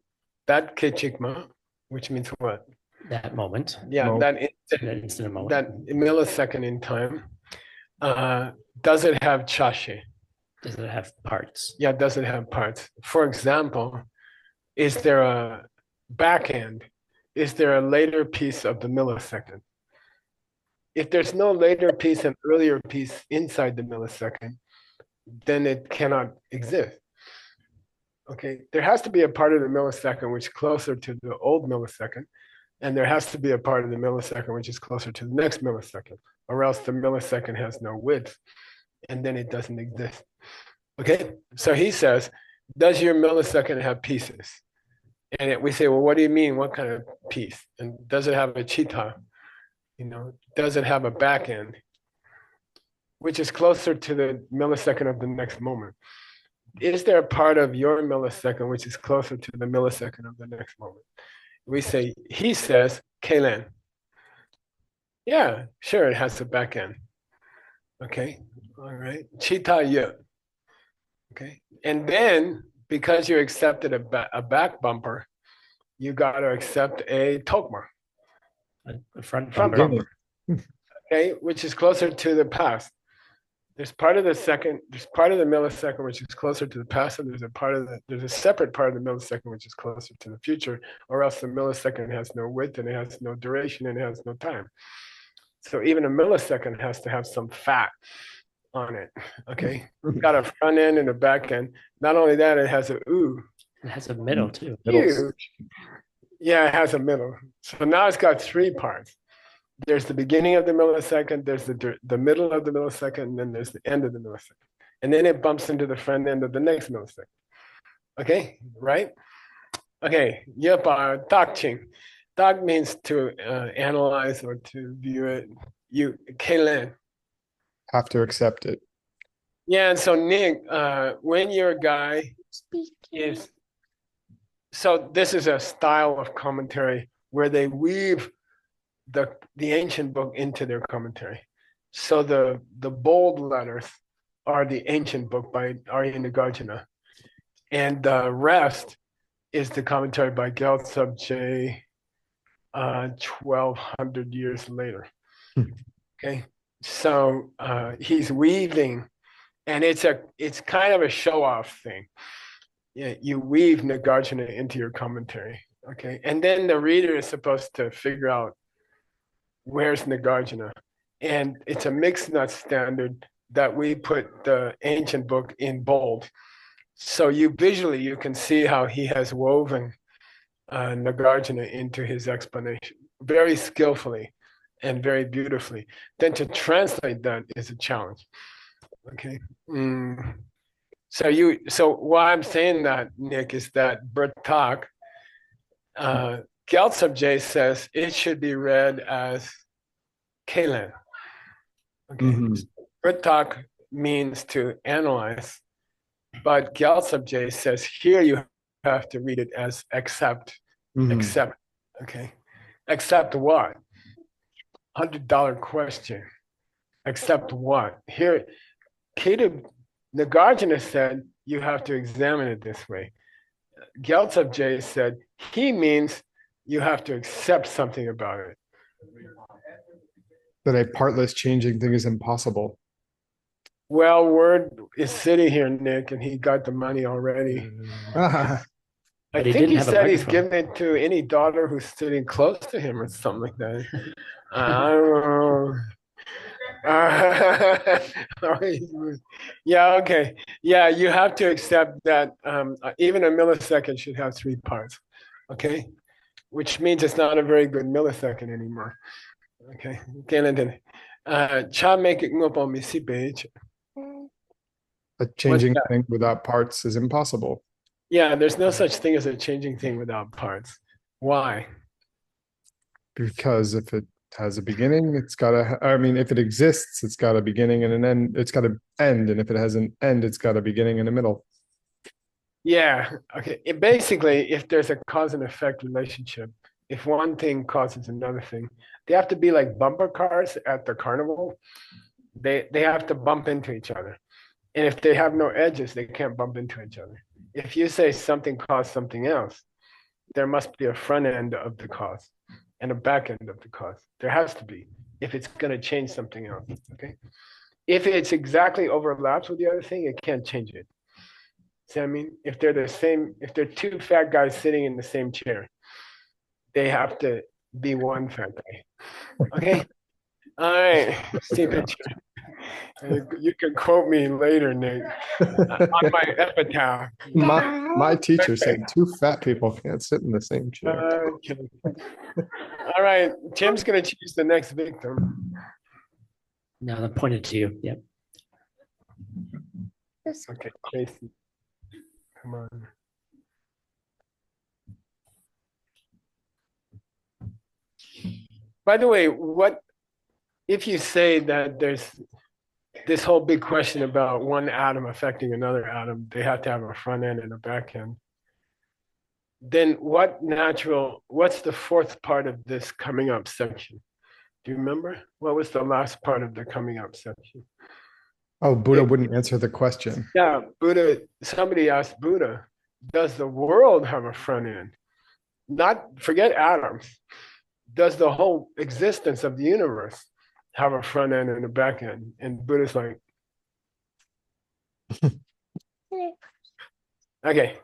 S2: That kechikma, which means what?
S7: That moment.
S2: Yeah, that instant moment. That millisecond in time. Does it have chashe?
S7: Does it have parts?
S2: Yeah, does it have parts? For example, is there a back end? Is there a later piece of the millisecond? If there's no later piece and earlier piece inside the millisecond, then it cannot exist. Okay, there has to be a part of the millisecond which is closer to the old millisecond, and there has to be a part of the millisecond which is closer to the next millisecond, or else the millisecond has no width, and then it doesn't exist. Okay, so he says, does your millisecond have pieces? And we say, well, what do you mean? What kind of piece? And does it have a chita? Does it have a back end, which is closer to the millisecond of the next moment? Is there a part of your millisecond which is closer to the millisecond of the next moment? We say, he says, Kalen. Yeah, sure, it has a back end. Okay, all right. Chita yu. Okay, and then because you accepted a back bumper, you got to accept a tokma.
S7: A front bumper.
S2: Okay, which is closer to the past. There's part of the millisecond which is closer to the past, and there's a separate part of the millisecond which is closer to the future, or else the millisecond has no width and it has no duration and it has no time. So even a millisecond has to have some fat on it. Okay, it's got a front end and a back end. Not only that, it has a ooh.
S7: It has a middle too.
S2: Yeah, it has a middle. So now it's got three parts. There's the beginning of the millisecond, there's the middle of the millisecond, and then there's the end of the millisecond. And then it bumps into the front end of the next millisecond. Okay, right? Okay, yapa takching. Tak means to analyze or to view it. You, Kalen.
S1: Have to accept it.
S2: Yeah, and so Nick, when your guy is, so this is a style of commentary where they weave the ancient book into their commentary. So the bold letters are the ancient book by Arya Nagarjuna, and the rest is the commentary by Gyaltsab Je 1200 years later. Okay, so he's weaving, and it's kind of a show-off thing. Yeah, you weave Nagarjuna into your commentary. Okay, and then the reader is supposed to figure out where's Nagarjuna, and it's a mixed nut standard that we put the ancient book in bold, so you can see how he has woven Nagarjuna into his explanation very skillfully and very beautifully. Then to translate that is a challenge. Okay. So why I'm saying that, Nick, is that Bertak, Gyaltsab Je says it should be read as Kalen. Okay. Bertak means to analyze, but Gyaltsab Je says here you have to read it as accept. Accept. Okay. Accept what? $100 question. Accept what? Here, Nagarjuna said you have to examine it this way. Gyaltsab J said he means you have to accept something about it.
S1: That a partless changing thing is impossible.
S2: Well, Word is sitting here, Nick, and he got the money already.
S1: Ah,
S2: I
S7: But he
S2: think
S7: didn't
S2: he
S7: have a
S2: said he's
S7: microphone.
S2: giving it to any daughter who's sitting close to him or something like that. I don't know. Yeah, okay. Yeah, you have to accept that even a millisecond should have 3 parts. Okay, which means it's not a very good millisecond anymore. Okay, cha make it up on Missy page.
S1: a changing thing without parts is impossible.
S2: Yeah, there's no such thing as a changing thing without parts. Why?
S1: Because if it has a beginning, it's gotta, I mean, if it exists, it's got a beginning and an end, it's got to end. And if it has an end, it's got a beginning and a middle.
S2: Yeah, okay. Basically, if there's a cause and effect relationship, if one thing causes another thing, they have to be like bumper cars at the carnival. They have to bump into each other. And if they have no edges, they can't bump into each other. If you say something caused something else, there must be a front end of the cause and a back end of the cause. There has to be, if it's going to change something else. Okay. If it's exactly overlaps with the other thing, it can't change it. See what I mean? If they're the same, if they're 2 fat guys sitting in the same chair, they have to be 1 fat guy. Okay. All right. See picture. You can quote me later, Nick, on my epitaph.
S1: My teacher said 2 fat people can't sit in the same chair.
S2: Okay. All right. Tim's going to choose the next victim.
S7: Now I'm pointed to you. Yep.
S2: Okay, Tracy. Come on. By the way, what if you say that there's this whole big question about one atom affecting another atom, they have to have a front end and a back end. Then what's the 4th part of this coming up section? Do you remember? What was the last part of the coming up section?
S1: Oh, Buddha wouldn't answer the question.
S2: Yeah, somebody asked Buddha, does the world have a front end? Forget atoms. Does the whole existence of the universe have a front end and a back end? And Buddha's like, okay.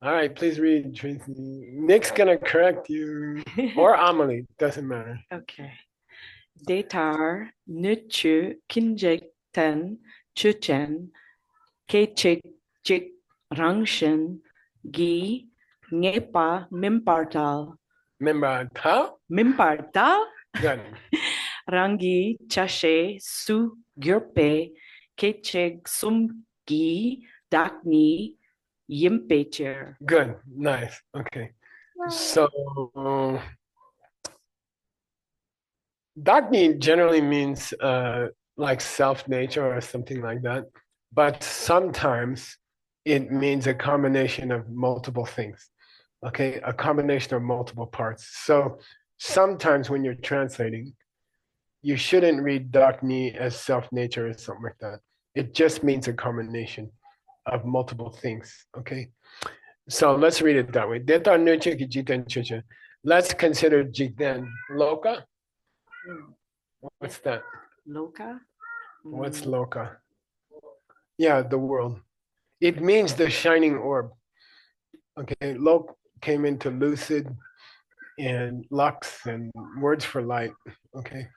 S2: All right, please read, Tracy. Nick's gonna correct you, or Amelie, doesn't matter.
S9: Okay. Datar nuchu kinjek ten chuchen kechik chik rangshen gi ngepa mimpartal mimpartal
S2: Good.
S9: rangi chashe su gyurpe kechik sumgi dakni yimpecher.
S2: Good, nice. Okay. So Dagni generally means like self-nature or something like that, but sometimes it means a combination of multiple things, okay? A combination of multiple parts. So sometimes when you're translating, you shouldn't read Dagni as self-nature or something like that. It just means a combination of multiple things, okay? So let's read it that way. Let's consider Jigten Loka. What's that?
S9: Loka?
S2: What's Loka? Yeah, the world. It means the shining orb. Okay, Lok came into lucid and lux and words for light. Okay.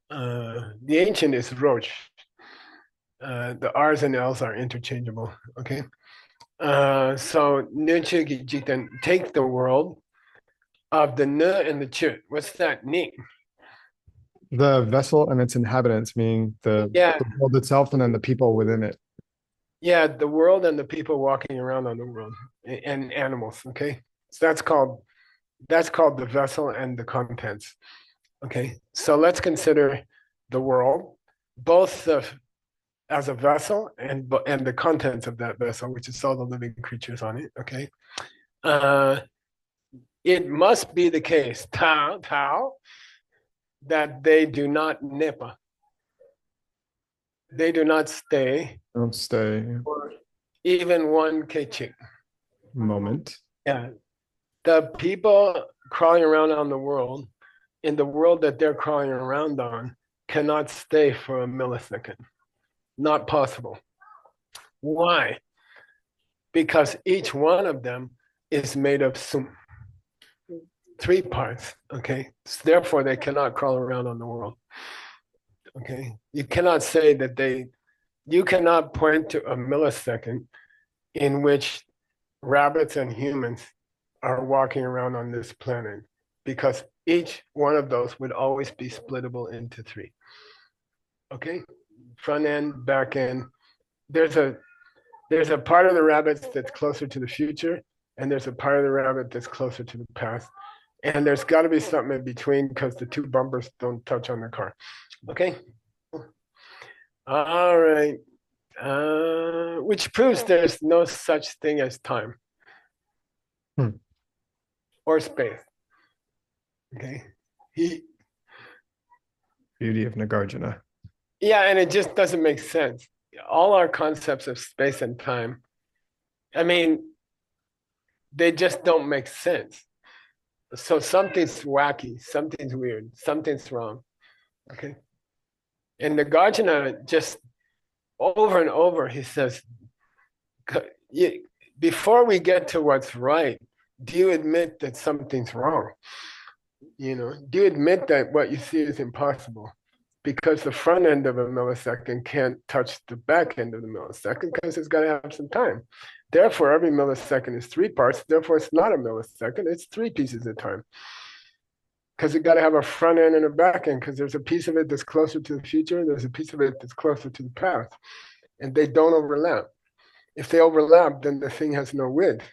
S2: The ancient is Roach. The R's and L's are interchangeable. Okay. So take the world of the N and the Ch. What's that? Ni.
S1: The vessel and its inhabitants, meaning the world itself and then the people within it.
S2: Yeah, the world and the people walking around on the world and animals. Okay. So that's called the vessel and the contents. Okay. So let's consider the world, both as a vessel and the contents of that vessel, which is all the living creatures on it. Okay. It must be the case, Tao, that they do not nipa. They do not stay.
S1: Don't stay.
S2: Or even 1 kechik.
S1: moment.
S2: Yeah. The people crawling around on the world, in the world that they're crawling around on, cannot stay for a millisecond. Not possible. Why? Because each one of them is made of some 3 parts, okay? So therefore, they cannot crawl around on the world, okay? You cannot say that you cannot point to a millisecond in which rabbits and humans are walking around on this planet, because each one of those would always be splittable into 3, okay? Front end, back end. There's a part of the rabbit that's closer to the future, and there's a part of the rabbit that's closer to the past. And there's got to be something in between because the 2 bumpers don't touch on the car. Okay? All right. Which proves there's no such thing as time or space. Okay?
S1: Beauty of Nagarjuna.
S2: Yeah, and it just doesn't make sense. All our concepts of space and time, I mean, they just don't make sense. So something's wacky, something's weird, something's wrong. Okay. And Nagarjuna just over and over, he says, before we get to what's right, do you admit that something's wrong? You know, do you admit that what you see is impossible? Because the front end of a millisecond can't touch the back end of the millisecond because it's got to have some time. Therefore, every millisecond is 3 parts. Therefore, it's not a millisecond. It's 3 pieces of time. Because you got to have a front end and a back end, because there's a piece of it that's closer to the future and there's a piece of it that's closer to the past. And they don't overlap. If they overlap, then the thing has no width.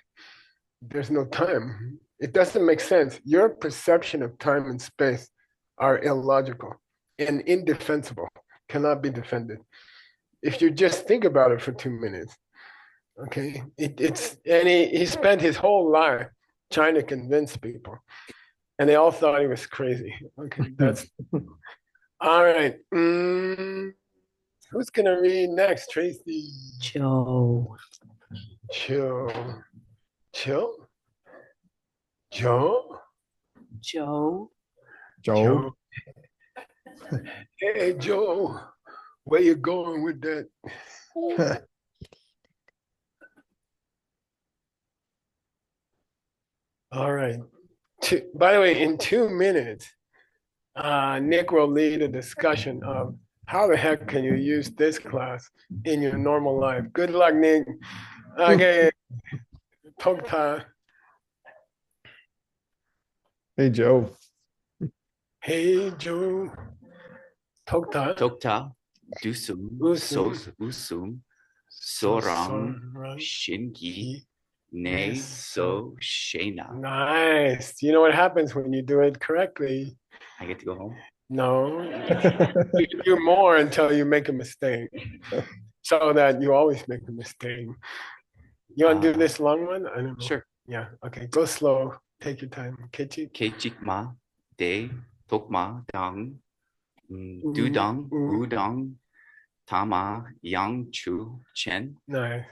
S2: There's no time. It doesn't make sense. Your perception of time and space are illogical and indefensible, cannot be defended. If you just think about it for 2 minutes, okay? He spent his whole life trying to convince people, and they all thought he was crazy. Okay, that's all right. Who's gonna read next, Tracy?
S9: Joe.
S2: Joe. Hey, Joe, where you going with that? All right. By the way, in 2 minutes, Nick will lead a discussion of how the heck can you use this class in your normal life. Good luck, Nick. Okay. Tokta.
S1: Hey, Joe.
S2: Hey, Joe. Tokta.
S3: Tokta, Dusum, Usum, Sorang, Shingi, Ne, So, Shena.
S2: Nice. You know what happens when you do it correctly?
S3: I get to go home?
S2: No. You do more until you make a mistake, so that you always make a mistake. You want to do this long one? I don't know.
S3: Sure.
S2: Yeah. Okay. Go slow. Take your time.
S3: Kechikma, De, Tokma, Dang, Dudang, Udang, Tama, Yang, Chu, Chen.
S2: Nice.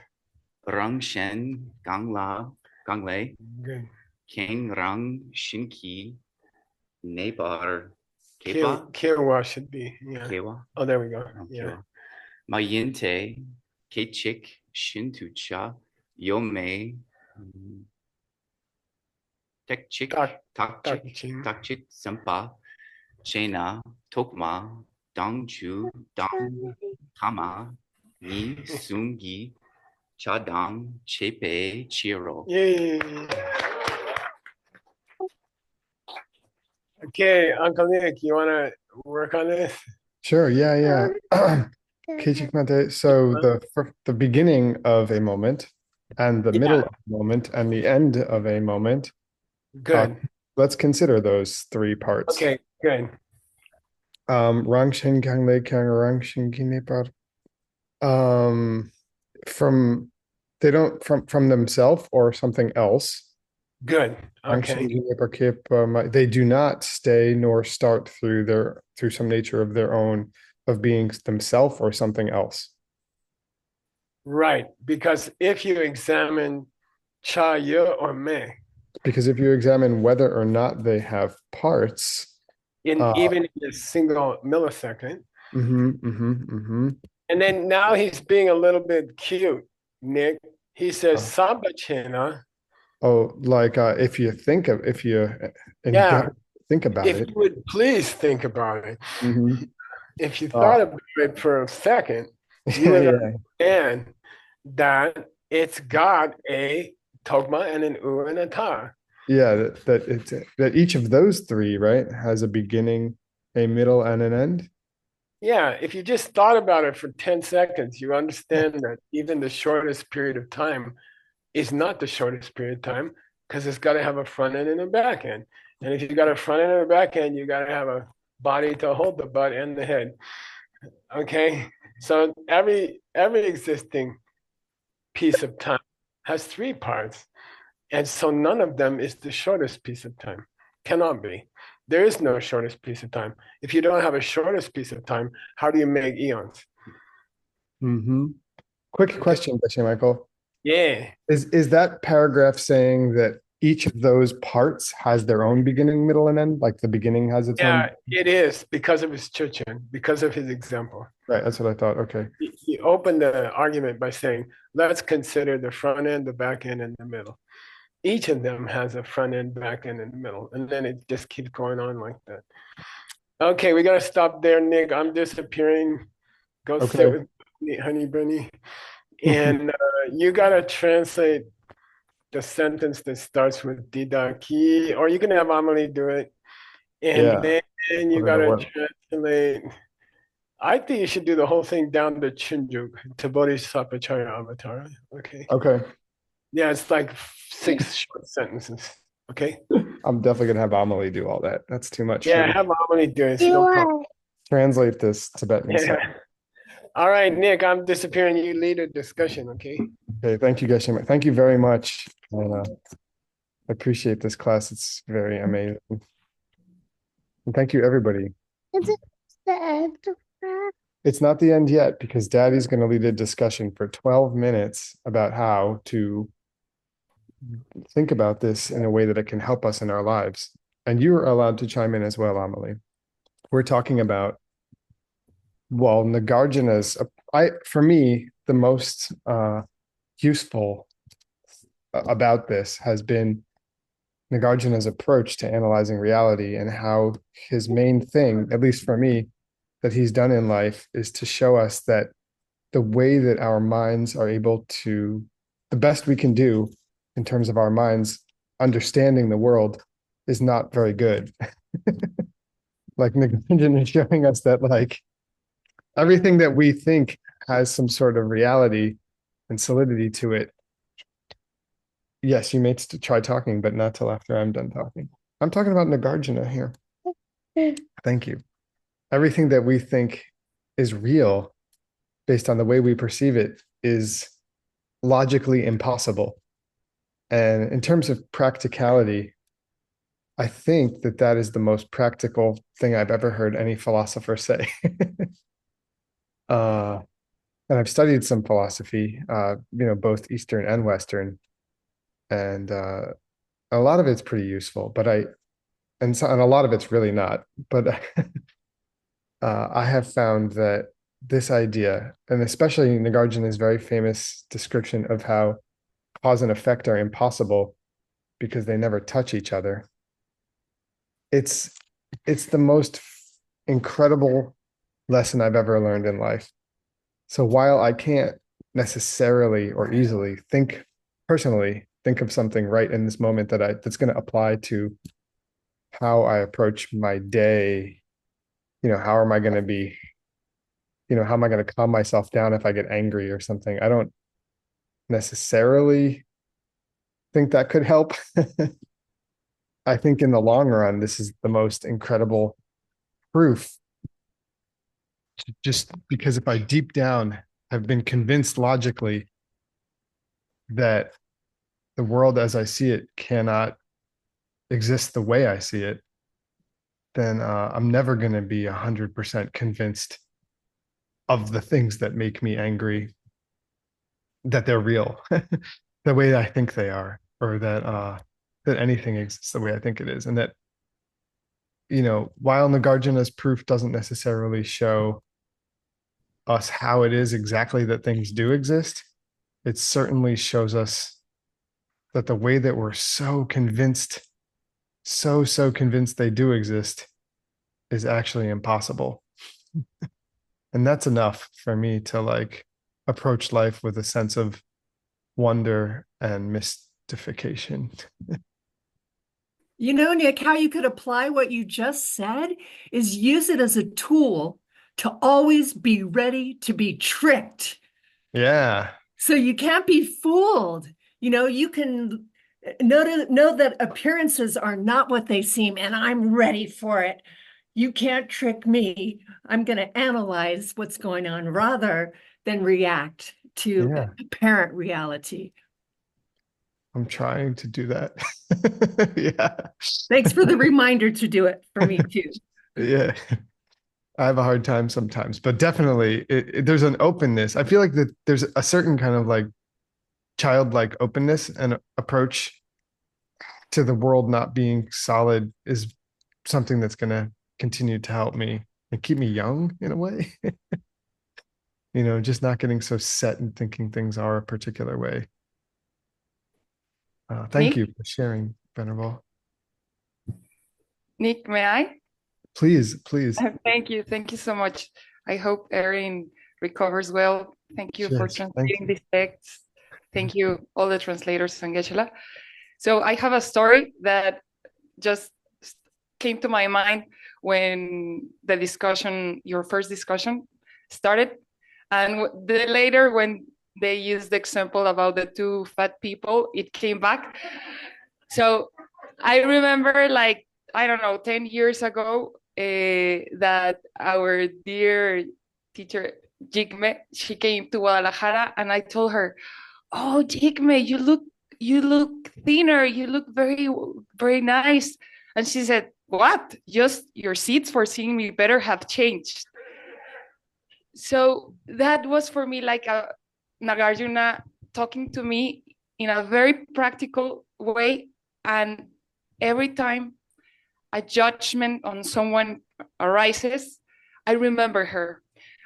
S3: Rang Shen, Gangle,
S2: Good.
S3: King Rang, Shinki, Nebar, Kepa,
S2: Kirwa should be. Yeah.
S3: Kewa.
S2: Oh, there we go. Yeah.
S3: Mayinte, Kechik, Shintucha, Yome, Tekchik, Takchik, Sempa, Chena, Tokma, Dangchu, Dang, Tama, Ni, Sungi, Chadang, Chepe, Chiro.
S2: Yay. Okay, Uncle Nick, you want to work on this?
S1: Sure. Yeah. Kechikmate. So the beginning of a moment and the middle of a moment and the end of a moment.
S2: Good.
S1: Let's consider those 3 parts.
S2: Okay, good.
S1: Rangshen Kangle Kang Rangshen Kinepar. From themselves or something else.
S2: Good. Okay.
S1: They do not stay nor start through some nature of their own, of being themselves or something else.
S2: Right. Because if you examine cha, ye, or me.
S1: Because if you examine whether or not they have parts,
S2: Even in a single millisecond.
S1: Mm-hmm.
S2: And then now he's being a little bit cute, Nick. He says, Samba chena.
S1: Oh, like if you think about
S2: if
S1: it.
S2: you would please think about it.
S1: Mm-hmm.
S2: If you thought about it for a second, you would understand that it's got a togma and an u and a ta.
S1: Yeah, that each of those three, right, has a beginning, a middle, and an end.
S2: Yeah, if you just thought about it for 10 seconds, you understand that even the shortest period of time is not the shortest period of time because it's got to have a front end and a back end. And if you got a front end and a back end, you got to have a body to hold the butt and the head. Okay, so every existing piece of time has three parts, and so none of them is the shortest piece of time. Cannot be. There is no shortest piece of time. If you don't have a shortest piece of time, how do you make eons?
S1: Mm-hmm. Quick question, Geshe Michael.
S2: Yeah.
S1: Is that paragraph saying that each of those parts has their own beginning, middle, and end? Like the beginning has its own?
S2: Yeah, it is because of his chuchen, because of his example.
S1: Right, that's what I thought. Okay.
S2: He opened the argument by saying, let's consider the front end, the back end, and the middle. Each of them has a front end, back end, and the middle. And then it just keeps going on like that. Okay, we got to stop there, Nick. I'm disappearing. Go sit with me, Honey Bunny. And you got to translate the sentence that starts with Dida Ki, or you can have Amelie do it. And then you got to translate. I think you should do the whole thing down to Chinjuk, to Bodhisattva Chaya Avatar. Okay.
S1: Okay.
S2: Yeah, it's like 6 short sentences. Okay.
S1: I'm definitely gonna have Amelie do all that. That's too much.
S2: Yeah, have Amelie do it. No problem.
S1: Translate this Tibetan.
S2: Yeah. All right, Nick, I'm disappearing. You lead a discussion, okay?
S1: Okay, thank you, Geshe. Thank you very much. I appreciate this class. It's very amazing. And thank you, everybody.
S8: Is it the end of that?
S1: It's not the end yet because Daddy's going to lead a discussion for 12 minutes about how to think about this in a way that it can help us in our lives. And you're allowed to chime in as well, Amelie. We're talking about, well, Nagarjuna's, for me, the most useful about this has been Nagarjuna's approach to analyzing reality and how his main thing, at least for me, that he's done in life is to show us that the way that our minds are able to, the best we can do in terms of our minds understanding the world is not very good. Like Nagarjuna is showing us that like everything that we think has some sort of reality and solidity to it. Yes, you may try talking, but not till after I'm done talking. I'm talking about Nagarjuna here. Thank you. Everything that we think is real based on the way we perceive it is logically impossible. And in terms of practicality, I think that that is the most practical thing I've ever heard any philosopher say. And I've studied some philosophy, both Eastern and Western. And a lot of it's pretty useful, but and a lot of it's really not. But I have found that this idea, and especially Nagarjuna's very famous description of how cause and effect are impossible because they never touch each other. It's the most incredible lesson I've ever learned in life. So while I can't necessarily or easily personally think of something right in this moment that's going to apply to how I approach my day, how am I going to be, how am I going to calm myself down if I get angry or something? I don't necessarily think that could help. I think in the long run, this is the most incredible proof. Just because if I deep down have been convinced logically that the world as I see it cannot exist the way I see it, then I'm never going to be 100% convinced of the things that make me angry, that they're real, that the way I think they are, or that anything exists the way I think it is. And that, while Nagarjuna's proof doesn't necessarily show us how it is exactly that things do exist, it certainly shows us that the way that we're so convinced, so convinced they do exist is actually impossible. And that's enough for me to like approach life with a sense of wonder and mystification.
S10: Nick, how you could apply what you just said is use it as a tool to always be ready to be tricked.
S1: Yeah.
S10: So you can't be fooled. You can know that appearances are not what they seem, and I'm ready for it. You can't trick me. I'm going to analyze what's going on rather than react to apparent reality.
S1: I'm trying to do that. Yeah.
S10: Thanks for the reminder to do it for me too.
S1: Yeah. I have a hard time sometimes, but definitely there's an openness. I feel like that there's a certain kind of like childlike openness and approach to the world not being solid is something that's going to continue to help me and keep me young in a way. Just not getting so set and thinking things are a particular way. Thank you for sharing, Venerable.
S11: Nick, may I?
S1: Please.
S11: Thank you. Thank you so much. I hope Erin recovers well. Thank you for translating these texts. Thank you, all the translators and Geshe. So I have a story that just came to my mind when your first discussion started. And later when they used the example about the two fat people, it came back. So I remember 10 years ago, that our dear teacher, Jigme, she came to Guadalajara, and I told her, "Oh, Jigme, you look thinner, you look very, very nice." And she said, "What? Just your seats for seeing me better have changed." So that was for me like a Nagarjuna talking to me in a very practical way. And every time a judgment on someone arises, I remember her.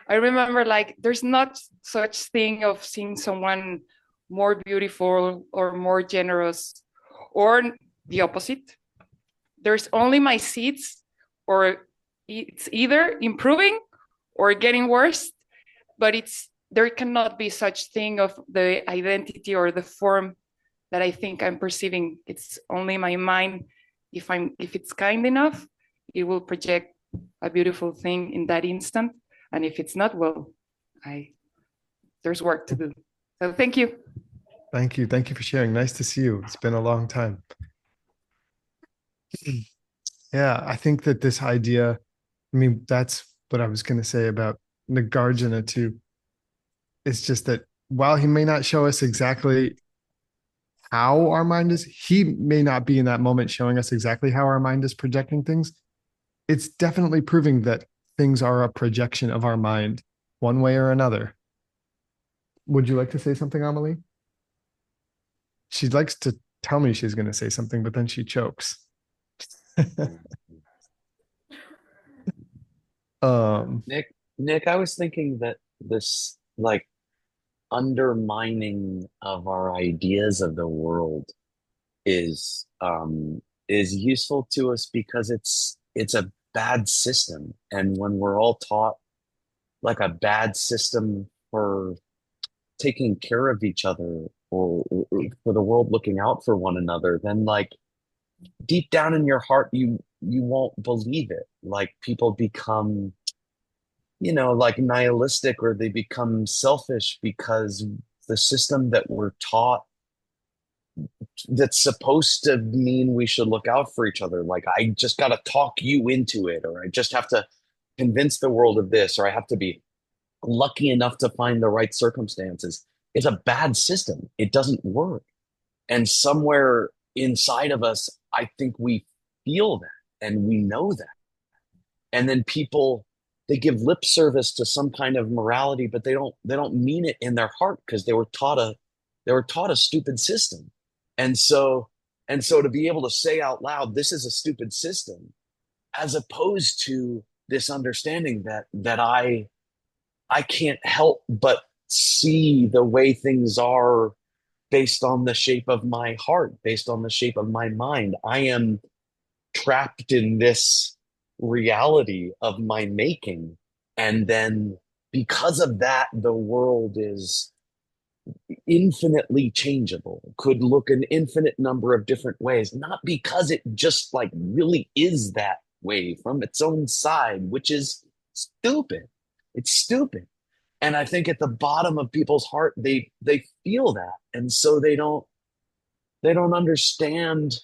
S11: I remember there's not such thing of seeing someone more beautiful or more generous or the opposite. There's only my seeds, or it's either improving or getting worse, but there cannot be such thing of the identity or the form that I think I'm perceiving. It's only my mind. If it's kind enough, it will project a beautiful thing in that instant. And if it's not, well, there's work to do. So thank you.
S1: Thank you. Thank you for sharing. Nice to see you. It's been a long time. Yeah, I think that this idea, that's what I was going to say about Nagarjuna too. It's just that while he may not show us exactly how our mind is, he may not be in that moment showing us exactly how our mind is projecting things. It's definitely proving that things are a projection of our mind one way or another. Would you like to say something, Amelie? She likes to tell me she's going to say something, but then she chokes.
S3: Nick, I was thinking that this undermining of our ideas of the world is useful to us because it's a bad system. And when we're all taught a bad system for taking care of each other or for the world looking out for one another, then deep down in your heart, you won't believe it. People become, nihilistic, or they become selfish because the system that we're taught that's supposed to mean we should look out for each other. I just got to talk you into it, or I just have to convince the world of this, or I have to be lucky enough to find the right circumstances. It's a bad system. It doesn't work. And somewhere inside of us, I think we feel that and we know that. And then people, they give lip service to some kind of morality, but they don't mean it in their heart because they were taught a stupid system. And so to be able to say out loud, this is a stupid system, as opposed to this understanding that I can't help but see the way things are based on the shape of my heart, based on the shape of my mind. I am trapped in this reality of my making. And then because of that, the world is infinitely changeable, could look an infinite number of different ways, not because it just like really is that way from its own side, which is stupid. It's stupid. And I think at the bottom of people's heart, they feel that. And so they don't understand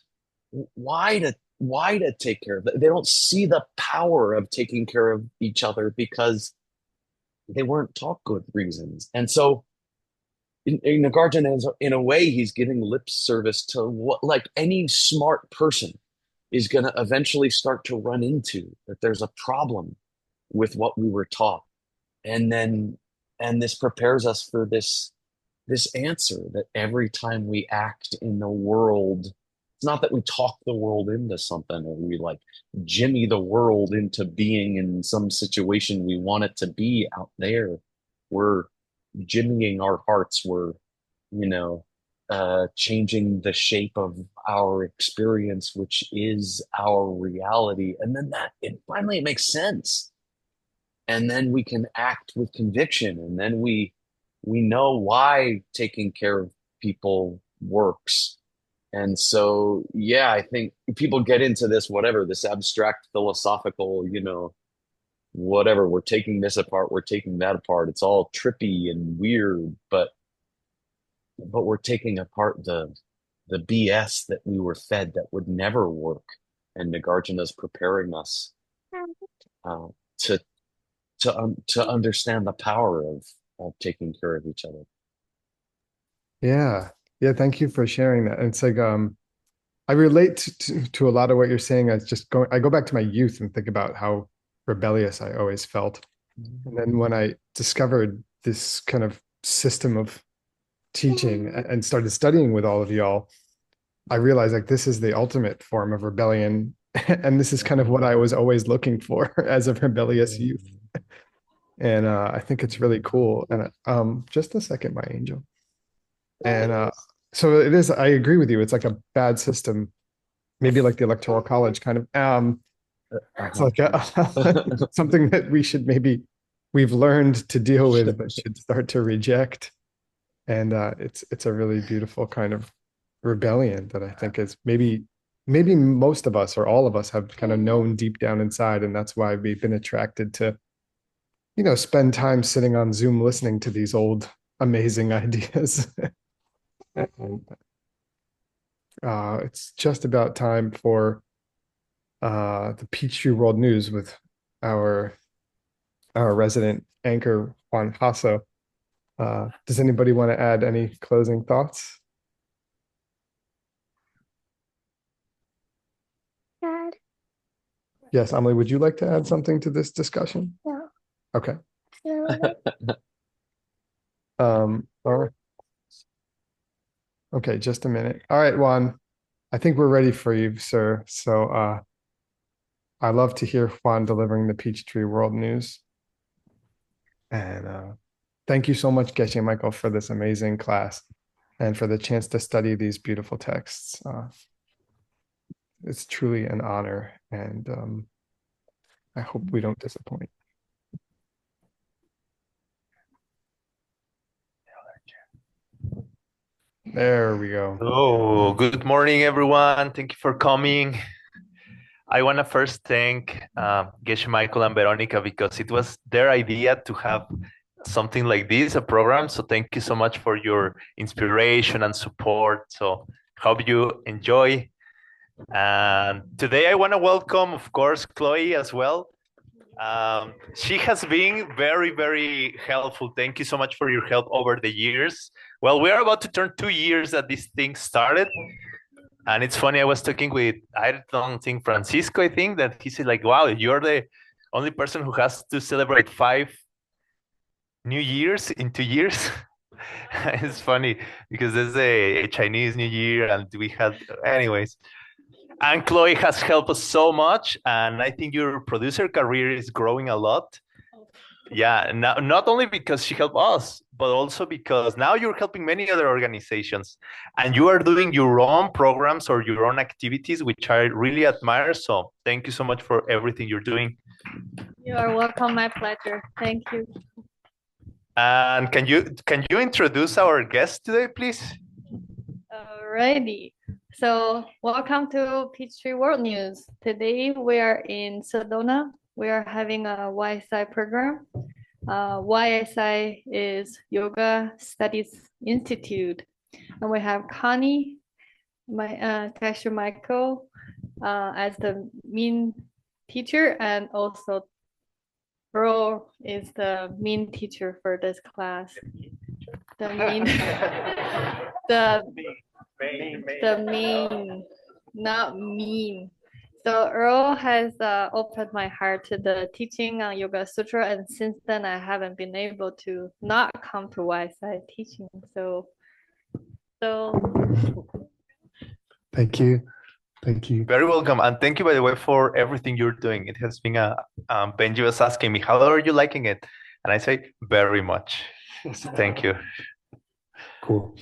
S3: why to take care of it. They don't see the power of taking care of each other because they weren't taught good reasons. And so Nagarjuna is, in a way, he's giving lip service to what like any smart person is going to eventually start to run into, that there's a problem with what we were taught. And this prepares us for this answer that every time we act in the world, it's not that we talk the world into something or we like jimmy the world into being in some situation we want it to be out there. We're jimmying our hearts. We're, changing the shape of our experience, which is our reality. And then it finally makes sense. And then we can act with conviction. And then we know why taking care of people works. And so, yeah, I think people get into this abstract philosophical, whatever, we're taking this apart, we're taking that apart. It's all trippy and weird, but we're taking apart the BS that we were fed that would never work. And Nagarjuna's preparing us to understand the power of taking care of each other.
S1: Yeah. Thank you for sharing that. It's like I relate to a lot of what you're saying. I go back to my youth and think about how rebellious I always felt. And then when I discovered this kind of system of teaching and started studying with all of y'all, I realized like this is the ultimate form of rebellion. And this is kind of what I was always looking for as a rebellious youth. And I think it's really cool. And just a second, my angel. And so it is, I agree with you. It's like a bad system, maybe like the Electoral College kind of. It's like something that we've learned to deal with, but should start to reject. And it's a really beautiful kind of rebellion that I think is maybe most of us or all of us have kind of known deep down inside. And that's why we've been attracted to, spend time sitting on Zoom listening to these old amazing ideas. And, it's just about time for the Peachtree World News with our resident anchor, Juan Hasso. Does anybody want to add any closing thoughts?
S8: Dad.
S1: Yes, Emily, would you like to add something to this discussion?
S8: No.
S1: Okay.
S8: No.
S1: All right. Okay, just a minute. All right, Juan, I think we're ready for you, sir. So I love to hear Juan delivering the Peachtree World News. And thank you so much, Geshe Michael, for this amazing class and for the chance to study these beautiful texts. It's truly an honor, and I hope we don't disappoint. There we go.
S12: Oh, good morning, everyone. Thank you for coming. I want to first thank Geshe Michael and Veronica because it was their idea to have something like this, a program. So thank you so much for your inspiration and support. So hope you enjoy. And today I want to welcome, of course, Chloe as well. She has been very, very helpful. Thank you so much for your help over the years. Well, we're about to turn 2 years that this thing started. And it's funny, I was talking with, I don't think Francisco, I think, that he said like, wow, you're the only person who has to celebrate 5 New Years in 2 years. It's funny because there's a Chinese New Year and we had, anyways. And Chloe has helped us so much, and I think your producer career is growing a lot. Yeah, not only because she helped us, but also because now you're helping many other organizations and you are doing your own programs or your own activities, which I really admire. So thank you so much for everything you're doing.
S13: You are welcome. My pleasure. Thank you.
S12: And can you introduce our guest today, please?
S13: Alrighty. So welcome to Peachtree World News. Today we are in Sedona. We are having a YSI program. YSI is Yoga Studies Institute. And we have Connie, Geshe Michael as the main teacher, and also Earl is the main teacher for this class. The main, the main, not mean. So Earl has opened my heart to the teaching on Yoga Sutra, and since then I haven't been able to not come to YSI teaching. So.
S14: Thank you. Thank you.
S12: Very welcome. And thank you, by the way, for everything you're doing. It has been Benji was asking me, how are you liking it? And I say, very much. So thank you.
S14: Cool.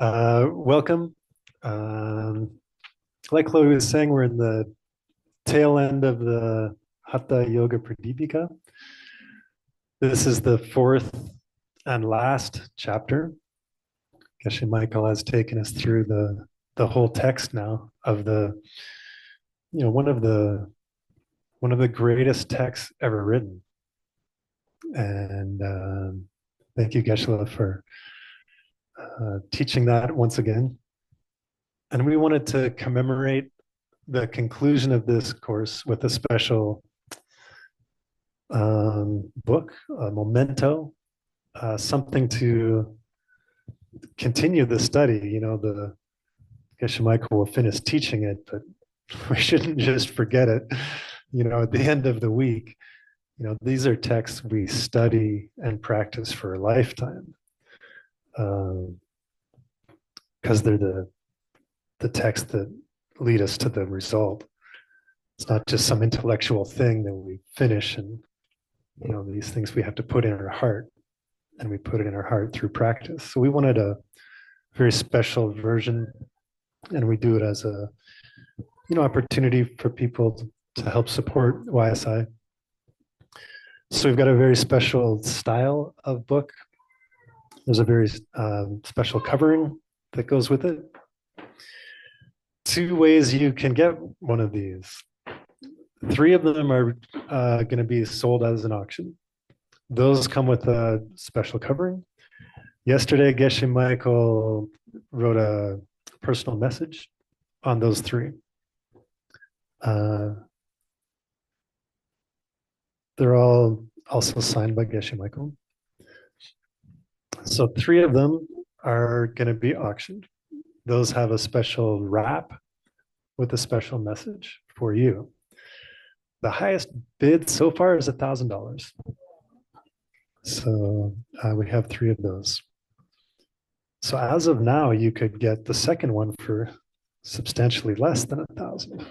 S14: Welcome. Like Chloe was saying, we're in the tail end of the Hatha Yoga Pradipika. This is the fourth and last chapter. Geshe Michael has taken us through the whole text now of one of the greatest texts ever written. And thank you, Geshe, for teaching that once again. And we wanted to commemorate the conclusion of this course with a special book, a memento, something to continue the study. The Geshe Michael will finish teaching it, but we shouldn't just forget it. At the end of the week, these are texts we study and practice for a lifetime, because they're the texts that lead us to the result. It's not just some intellectual thing that we finish, and these things we have to put in our heart, and we put it in our heart through practice. So we wanted a very special version, and we do it as a opportunity for people to help support YSI. So we've got a very special style of book. There's a very special covering that goes with it. 2 ways you can get one of these. 3 of them are going to be sold as an auction. Those come with a special covering. Yesterday, Geshe Michael wrote a personal message on those 3. They're all also signed by Geshe Michael. So 3 of them are going to be auctioned. Those have a special wrap with a special message for you. The highest bid so far is $1,000. So we have 3 of those. So as of now, you could get the second one for substantially less than $1,000.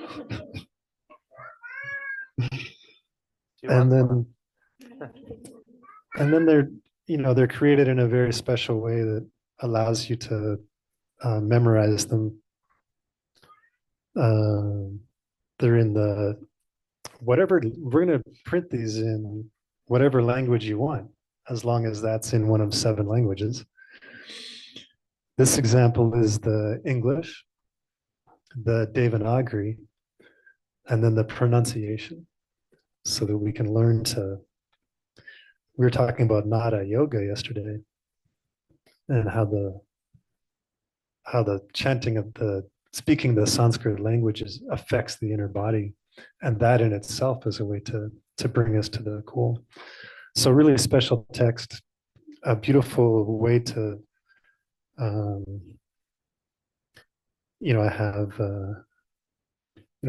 S14: And then they're created in a very special way that allows you to memorize them. They're in we're going to print these in whatever language you want, as long as that's in one of 7 languages. This example is the English, the Devanagari, and then the pronunciation, so that we can learn we were talking about Nada Yoga yesterday, and how the chanting of speaking the Sanskrit languages affects the inner body. And that in itself is a way to bring us to the goal. So really special text, a beautiful way to, I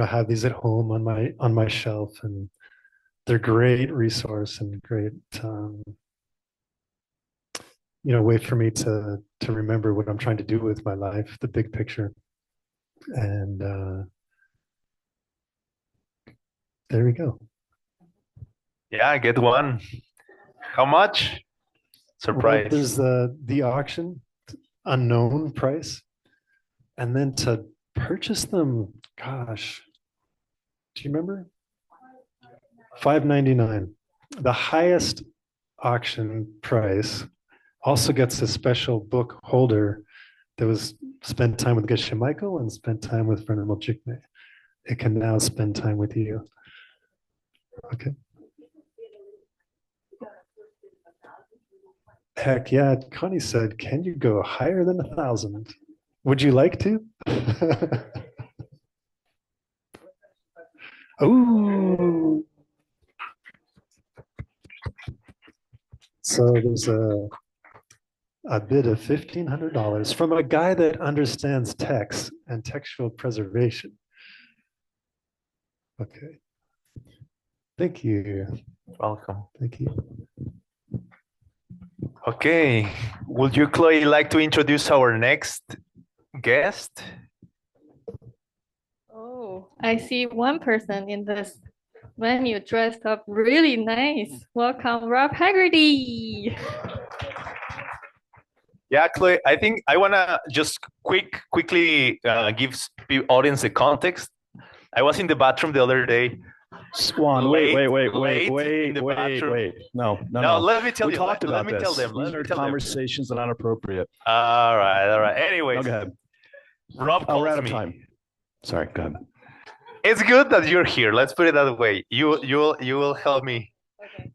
S14: have these at home on my shelf, and they're great resource and great way for me to remember what I'm trying to do with my life, the big picture. And there we go.
S12: Yeah, get one. How much? Surprise.
S14: Well, there's the auction, unknown price. And then to purchase them, gosh, do you remember? $5.99. The highest auction price also gets a special book holder that was spent time with Geshe Michael and spent time with Ratnamala. It can now spend time with you. Okay. Heck yeah, Connie said, can you go higher than 1,000? Would you like to? Oh. So there's a bid of $1,500 from a guy that understands text and textual preservation. Okay. Thank you.
S12: Welcome.
S14: Thank you.
S12: Okay. Would you, Chloe, like to introduce our next guest?
S13: Oh, I see one person in this venue dressed up really nice. Welcome, Rob Haggerty.
S12: Yeah, Chloe, I think I want to just quickly give audience the context. I was in the bathroom the other day.
S15: Swan, wait. No.
S12: Let me tell
S15: we
S12: you.
S15: Talked about
S12: let me
S15: this.
S12: tell them.
S15: These are conversations that aren't appropriate.
S12: All right. Anyways,
S15: go ahead.
S12: Rob calls
S15: we're out of
S12: me.
S15: time. Sorry, go ahead.
S12: It's good that you're here. Let's put it that way. You will help me.
S13: Okay.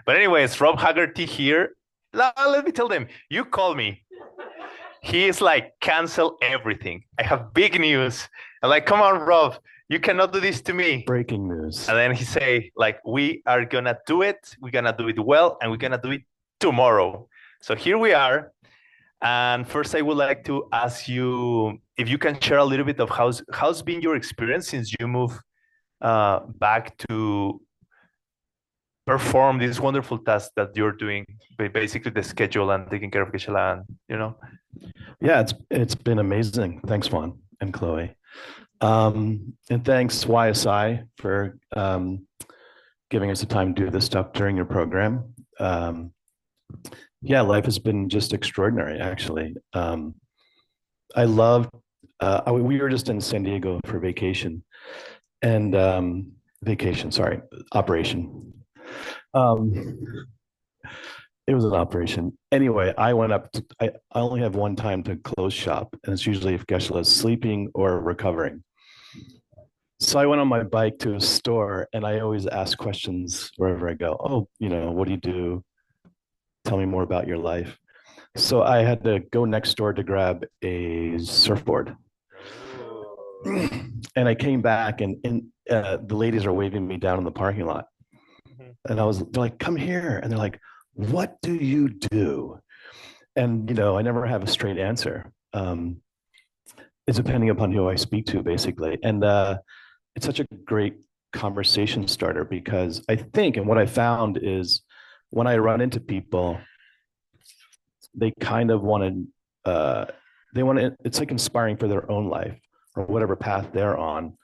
S12: But anyways, Rob Haggerty here. Let me tell them. You call me. He is like, cancel everything. I have big news. I'm like, come on, Rob. You cannot do this to me.
S15: Breaking news.
S12: And then he say, like, we are gonna do it. We're gonna do it well, and we're gonna do it tomorrow. So here we are. And first, I would like to ask you if you can share a little bit of how's been your experience since you moved back to perform this wonderful task that you're doing, basically the schedule and taking care of Geshe and
S15: Yeah, it's been amazing. Thanks, Juan and Chloe. And thanks YSI for giving us the time to do this stuff during your program. Yeah, life has been just extraordinary, actually. I loved, we were just in San Diego for vacation and operation. It was an operation. Anyway, I went up to, I only have one time to close shop, and it's usually if Geshe is sleeping or recovering. So I went on my bike to a store, and I always ask questions wherever I go. Oh, what do you do? Tell me more about your life. So I had to go next door to grab a surfboard. And I came back, and the ladies are waving me down in the parking lot. And they're like, come here. And they're like, what do you do? And, I never have a straight answer. It's depending upon who I speak to, basically. And it's such a great conversation starter because I think, and what I found is when I run into people, they kind of want to, it's like inspiring for their own life or whatever path they're on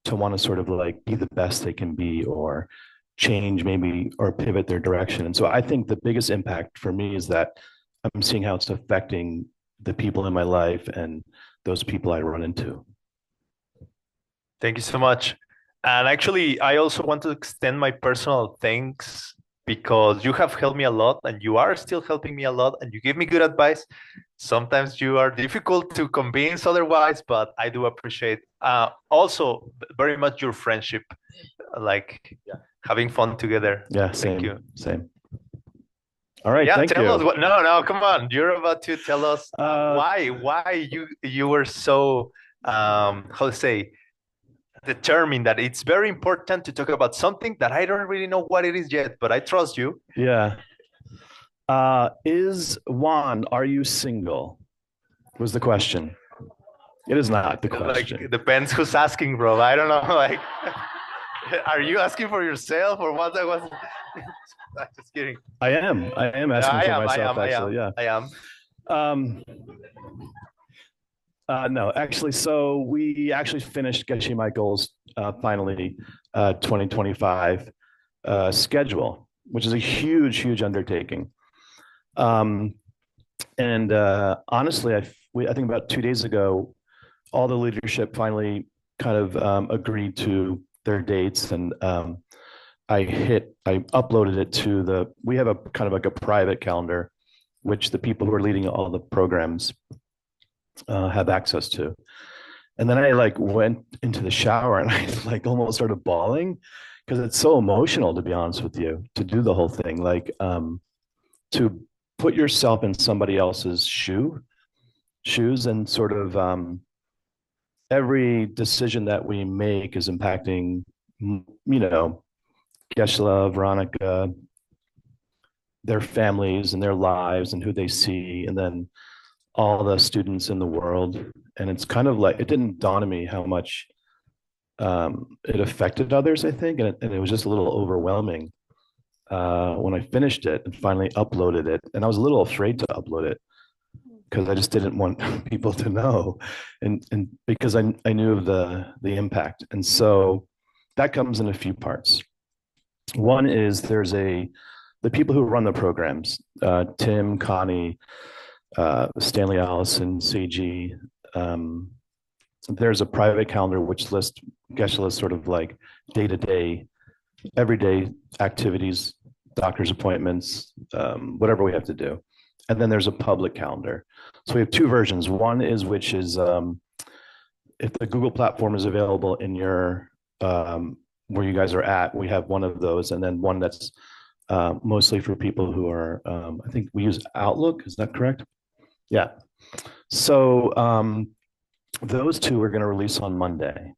S15: to want to sort of like be the best they can be or change maybe or pivot their direction. And so I think the biggest impact for me is that I'm seeing how it's affecting the people in my life and those people I run into.
S12: Thank you so much. And actually, I also want to extend my personal thanks because you have helped me a lot and you are still helping me a lot and you give me good advice. Sometimes you are difficult to convince otherwise, but I do appreciate also very much your friendship, like having fun together.
S15: Yeah,
S12: Thank you.
S15: Same. All right,
S12: yeah,
S15: thank
S12: tell
S15: you.
S12: us what, no, come on. You're about to tell us why you were so, how to say, determined that it's very important to talk about something that I don't really know what it is yet, but I trust you.
S15: Yeah. Is Juan, are you single? Was the question. It is not the question.
S12: Like, it depends who's asking, bro. I don't know. Like, Are you asking for yourself or what? I was just kidding.
S15: I am asking for myself, actually. Yeah,
S12: I am.
S15: No, actually, so we actually finished Geshe Michael's finally 2025 schedule, which is a huge undertaking. And honestly, I think about 2 days ago, all the leadership finally kind of agreed to their dates, and I uploaded it to we have a kind of like a private calendar, which the people who are leading all the programs have access to. And then I like went into the shower and I like almost started bawling because it's so emotional, to be honest with you, to do the whole thing, like to put yourself in somebody else's shoes and sort of every decision that we make is impacting, Geshe, Veronica, their families and their lives and who they see, and then all the students in the world. And it's kind of like, it didn't dawn on me how much it affected others, I think. And it was just a little overwhelming when I finished it and finally uploaded it. And I was a little afraid to upload it because I just didn't want people to know. And because I knew of the impact. And so that comes in a few parts. One is the people who run the programs, Tim, Connie, Stanley, Allison, Seiji. There's a private calendar which lists Geshe sort of like day-to-day, everyday activities, doctor's appointments, whatever we have to do. And then there's a public calendar. So we have two versions. One is which is if the Google platform is available in your where you guys are at, we have one of those, and then one that's mostly for people who are, I think we use Outlook. Is that correct? Yeah. So those two are going to release on Monday.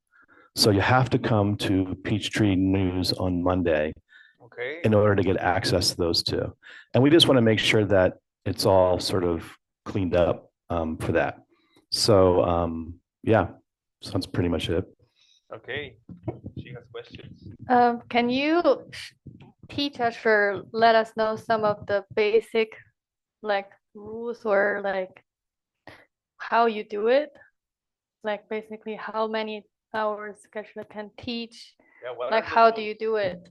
S15: So you have to come to Peachtree News on Monday in order to get access to those two. And we just want to make sure that it's all sort of cleaned up for that. So yeah, so that's pretty much it.
S12: Okay, she has questions.
S13: Can you teach us or let us know some of the basic like rules or like how you do it? Like basically how many hours Geshe can teach? Yeah, like how do you do it?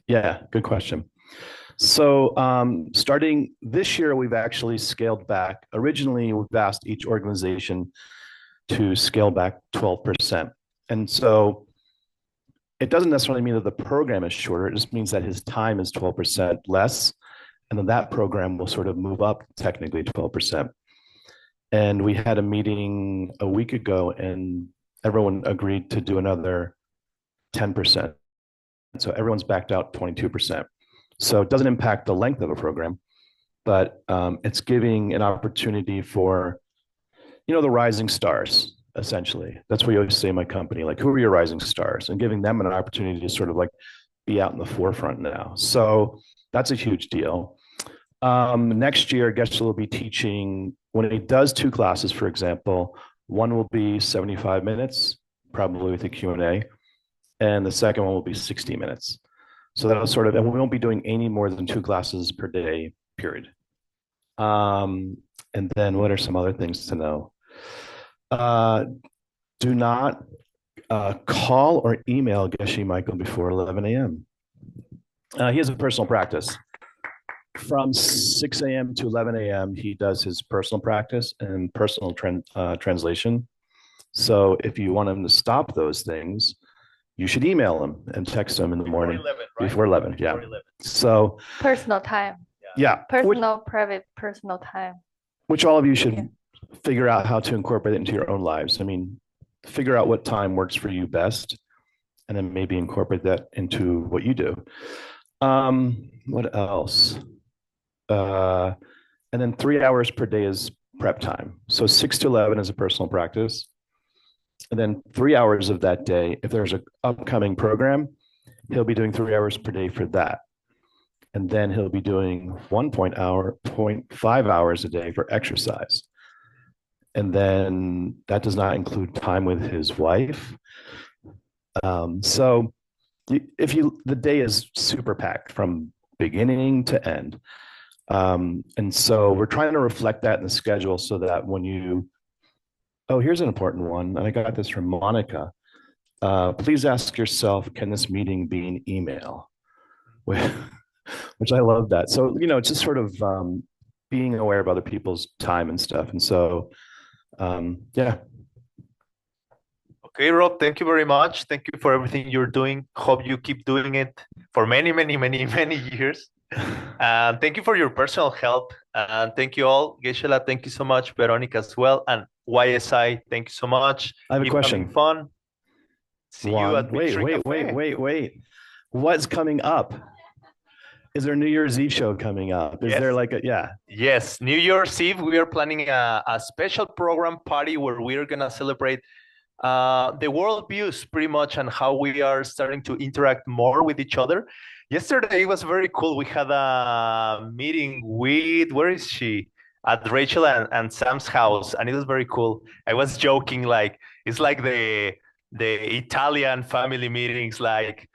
S15: Yeah, good question. So starting this year, we've actually scaled back. Originally, we've asked each organization to scale back 12%. And so it doesn't necessarily mean that the program is shorter. It just means that his time is 12% less. And then that program will sort of move up technically 12%. And we had a meeting a week ago and everyone agreed to do another 10%. So everyone's backed out 22%. So it doesn't impact the length of a program, but it's giving an opportunity for, the rising stars, essentially. That's what you always say in my company, like, who are your rising stars? And giving them an opportunity to sort of like be out in the forefront now. So that's a huge deal. Next year, Geshe will be teaching, when he does two classes, for example, one will be 75 minutes, probably with a Q&A, and the second one will be 60 minutes. So that'll sort of, and we won't be doing any more than two classes per day, period. And then what are some other things to know? Do not call or email Geshe Michael before 11 a.m. He has a personal practice. From 6 a.m. to 11 a.m., he does his personal practice and personal translation. So if you want him to stop those things, you should email him and text him in the morning. 11, right? Before 11, yeah. Before 11. So
S13: personal time.
S15: Yeah.
S13: Private personal time.
S15: Which all of you should figure out how to incorporate it into your own lives. I mean, figure out what time works for you best, and then maybe incorporate that into what you do. What else? And then 3 hours per day is prep time. So 6 to 11 is a personal practice. And then 3 hours of that day, if there's an upcoming program, he'll be doing 3 hours per day for that. And then he'll be doing 0.5 hours a day for exercise. And then that does not include time with his wife. So the day is super packed from beginning to end. And so we're trying to reflect that in the schedule so that when here's an important one, and I got this from Monica. Please ask yourself, can this meeting be an email? Which I love that. So, it's just sort of being aware of other people's time and stuff. And so, yeah.
S12: Okay, Rob, thank you very much. Thank you for everything you're doing. Hope you keep doing it for many, many, many, many years. And thank you for your personal help. And thank you all. Geshe, thank you so much. Veronica as well. And YSI, thank you so much.
S15: I have a question.
S12: Having fun. See you at
S15: Wait. What's coming up? Is there a New Year's Eve show coming up? Is there
S12: Yes, New Year's Eve, we are planning a special program party where we're going to celebrate the world views pretty much and how we are starting to interact more with each other. Yesterday, it was very cool. We had a meeting with, where is she? At Rachel and Sam's house, and it was very cool. I was joking, like, it's like the Italian family meetings, like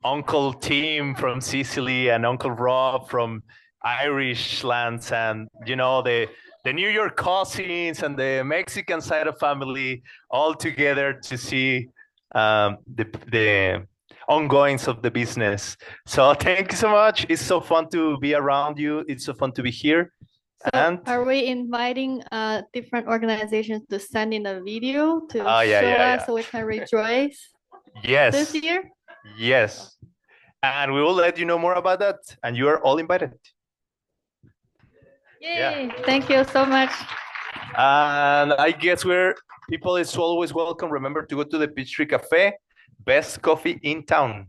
S12: Uncle Tim from Sicily and Uncle Rob from Irish lands, and the New York cousins and the Mexican side of family all together to see the ongoings of the business. So thank you so much. It's so fun to be around you. It's so fun to be here.
S13: So are we inviting different organizations to send in a video to show us so we can rejoice this year?
S12: Yes. And we will let you know more about that. And you are all invited.
S13: Yay. Thank you so much.
S12: And I guess people is always welcome. Remember to go to the Peachtree Cafe, best coffee in town.